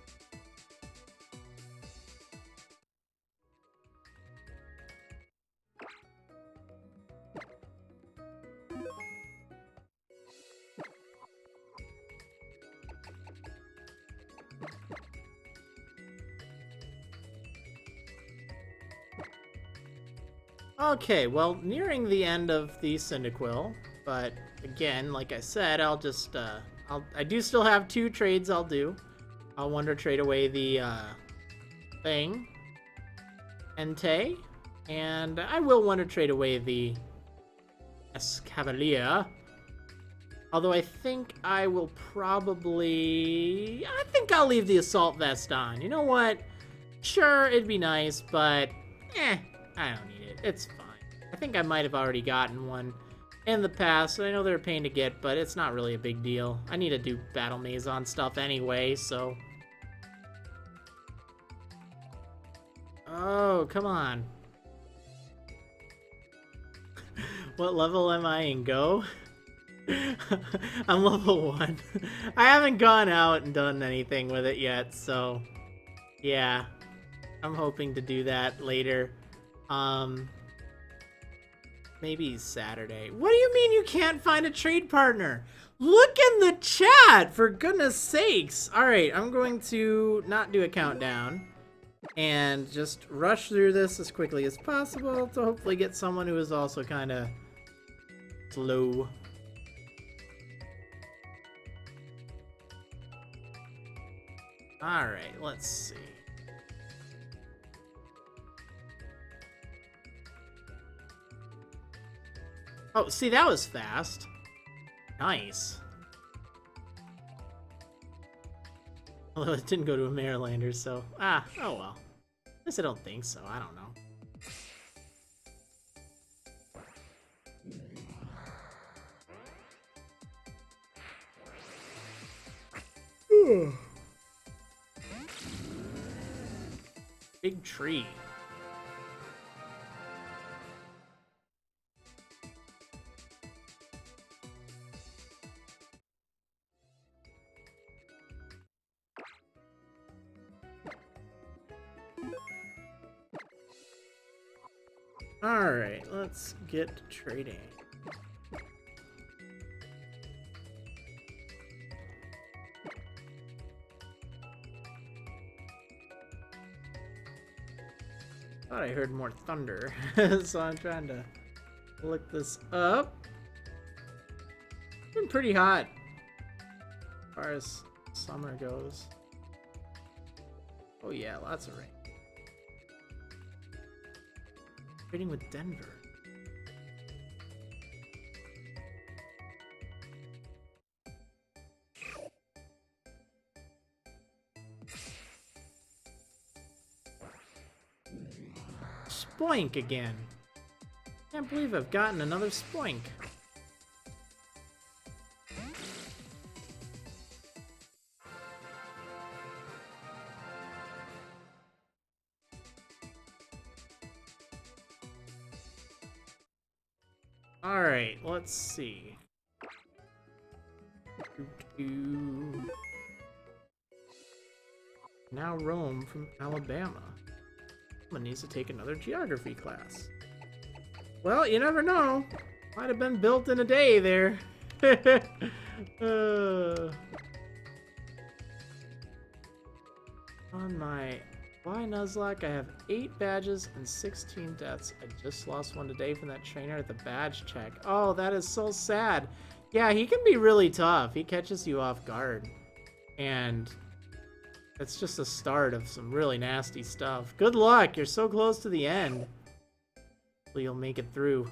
Okay, well, nearing the end of the Cyndaquil, but again, like I said, I'll just, I do still have 2 trades I'll do. I'll wonder trade away the, thing, Entei, and I will wonder trade away the Escavalier. Although I think I will probably, I think I'll leave the Assault Vest on. You know what? Sure, it'd be nice, but, I don't need it. It's fine. I think I might have already gotten one in the past. I know they're a pain to get, but it's not really a big deal. I need to do Battle Maison stuff anyway, so. Oh, come on. What level am I in Go? I'm level 1. I haven't gone out and done anything with it yet, so yeah. I'm hoping to do that later. Maybe Saturday. What do you mean you can't find a trade partner? Look in the chat, for goodness sakes. All right, I'm going to not do a countdown and just rush through this as quickly as possible to hopefully get someone who is also kind of slow. All right, let's see. Oh, see, that was fast. Nice. Although it didn't go to a Marrilander, so... oh well. At least I don't think so, I don't know. Big tree. Alright, let's get trading. Thought I heard more thunder, so I'm trying to look this up. It's been pretty hot as far as summer goes. Oh yeah, lots of rain. Trading with Denver. Spoink again. Can't believe I've gotten another Spoink. Alright, let's see. Now Rome from Alabama. Someone needs to take another geography class. Well, you never know. Might have been built in a day there. On my Nuzlocke, I have 8 badges and 16 deaths. I just lost one today from that trainer at the badge check. Oh, that is so sad. Yeah, he can be really tough. He catches you off guard. And that's just the start of some really nasty stuff. Good luck. You're so close to the end. Hopefully you'll make it through.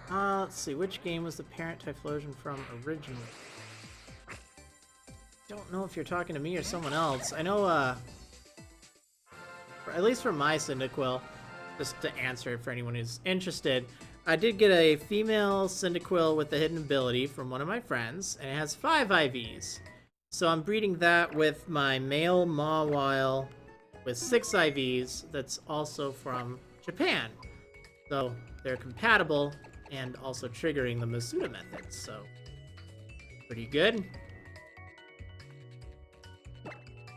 Let's see. Which game was the parent Typhlosion from originally? Don't know if you're talking to me or someone else. I know, at least for my Cyndaquil, just to answer it for anyone who's interested, I did get a female Cyndaquil with the hidden ability from one of my friends, and it has 5 IVs. So I'm breeding that with my male Mawile with 6 IVs that's also from Japan. So they're compatible and also triggering the Masuda method, so pretty good.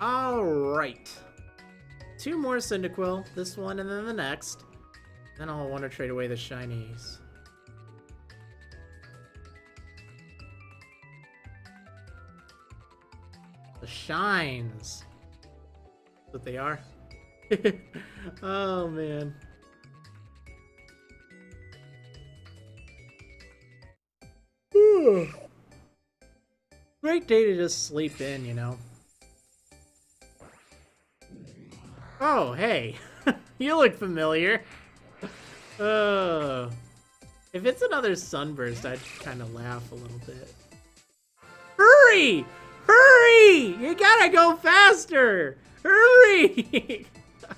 Alright. 2 more Cyndaquil, this one and then the next. Then I'll want to trade away the shinies. The shines. That's what they are. Oh, man. Great day to just sleep in, you know. Oh, hey. You look familiar. If it's another sunburst, I'd kind of laugh a little bit. Hurry! Hurry! You gotta go faster! Hurry!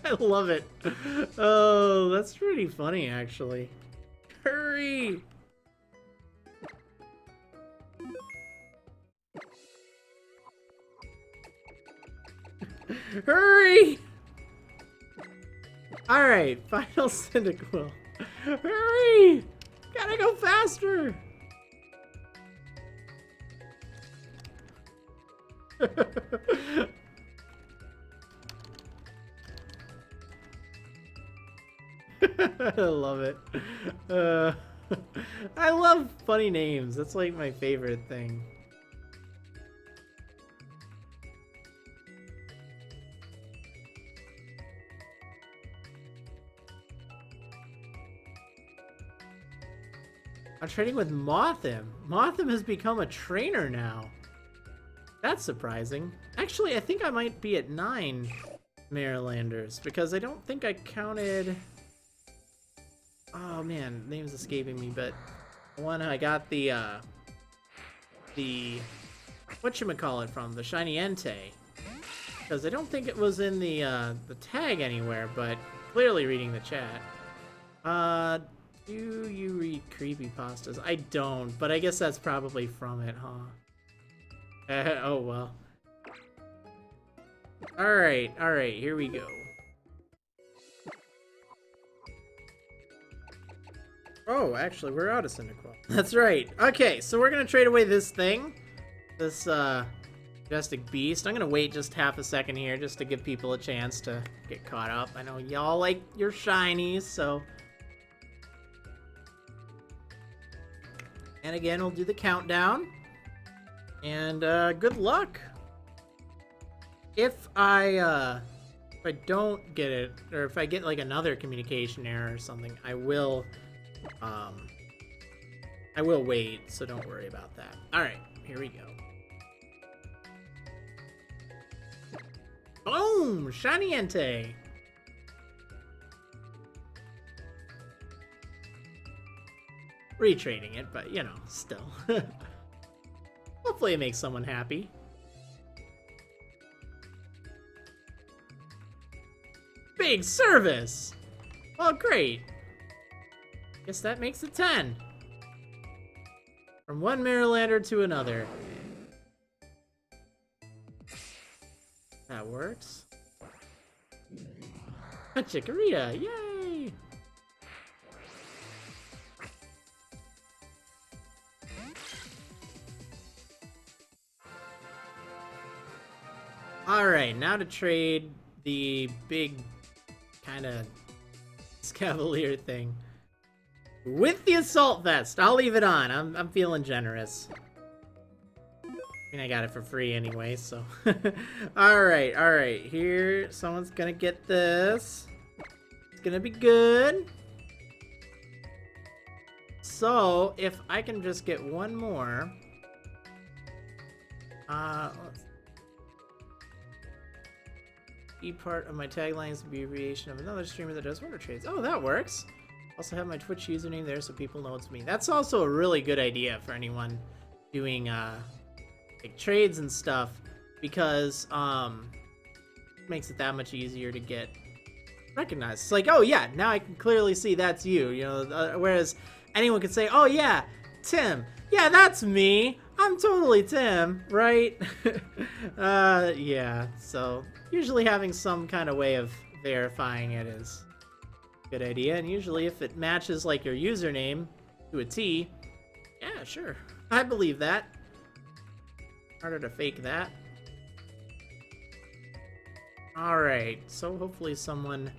I love it. Oh, that's pretty funny, actually. Hurry! Hurry! Alright, final Cyndaquil. Hurry! Gotta go faster! I love it. I love funny names. That's like my favorite thing. I'm trading with Mothim. Mothim has become a trainer now. That's surprising. Actually, I think I might be at 9 Marylanders because I don't think I counted... Oh man, name's escaping me, but one I got the whatchamacallit from, the Shiny Entei. Because I don't think it was in the tag anywhere, but clearly reading the chat. Do you read creepypastas? I don't, but I guess that's probably from it, huh? Oh well. Alright, here we go. Oh, actually, we're out of Cyndaquil. That's right. Okay, so we're gonna trade away this thing. This, Majestic Beast. I'm gonna wait just half a second here just to give people a chance to get caught up. I know y'all like your shinies, so... And again, we'll do the countdown. And, good luck! If I don't get it, or if I get, like, another communication error or something, I will wait, so don't worry about that. Alright, here we go. Boom! Shiny Entei! Retrading it, but, you know, still. Hopefully it makes someone happy. Big service! Oh, great. Guess that makes it 10. From one Marylander to another. That works. A Chikorita, yay! Alright, now to trade the big kind of Cavalier thing. With the assault vest. I'll leave it on. I'm feeling generous. I mean, I got it for free anyway, so. Alright. Here, someone's gonna get this. It's gonna be good. So, if I can just get one more. Let's be part of my taglines, the abbreviation of another streamer that does wonder trades. Oh, that works. Also have my Twitch username there so people know it's me. That's also a really good idea for anyone doing like trades and stuff, because it makes it that much easier to get recognized. It's like, oh yeah, now I can clearly see that's you, you know, whereas anyone could say, oh yeah, Tim. Yeah, that's me. I'm totally Tim, right? Yeah, so usually having some kind of way of verifying it is a good idea, and usually if it matches like your username to a T, yeah, sure. I believe that. Harder to fake that. Alright, so hopefully someone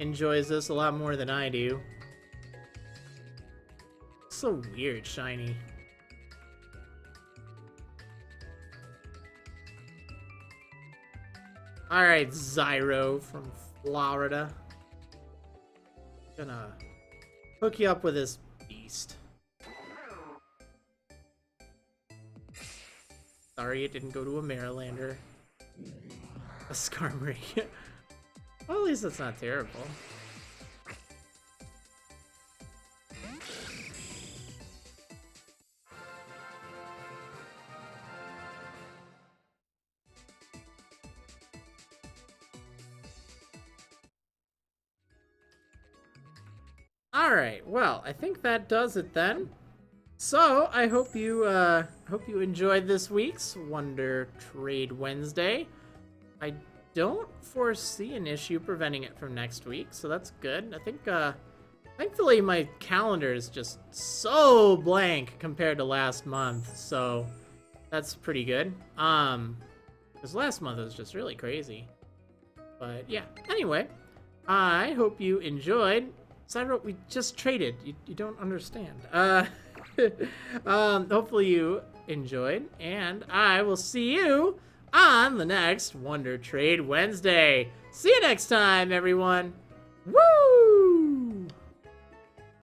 enjoys this a lot more than I do. So weird, Shiny. Alright, Zyro from Florida. Gonna hook you up with this beast. Sorry it didn't go to a Marrilander. A Skarmory. Well, at least that's not terrible. Alright, well, I think that does it then. So, I hope you enjoyed this week's Wonder Trade Wednesday. I don't foresee an issue preventing it from next week, so that's good. I think, thankfully my calendar is just so blank compared to last month, so that's pretty good. Because last month was just really crazy. But yeah, anyway, I hope you enjoyed. Zyro, we just traded. You don't understand. Hopefully you enjoyed, and I will see you on the next Wonder Trade Wednesday. See you next time, everyone. Woo!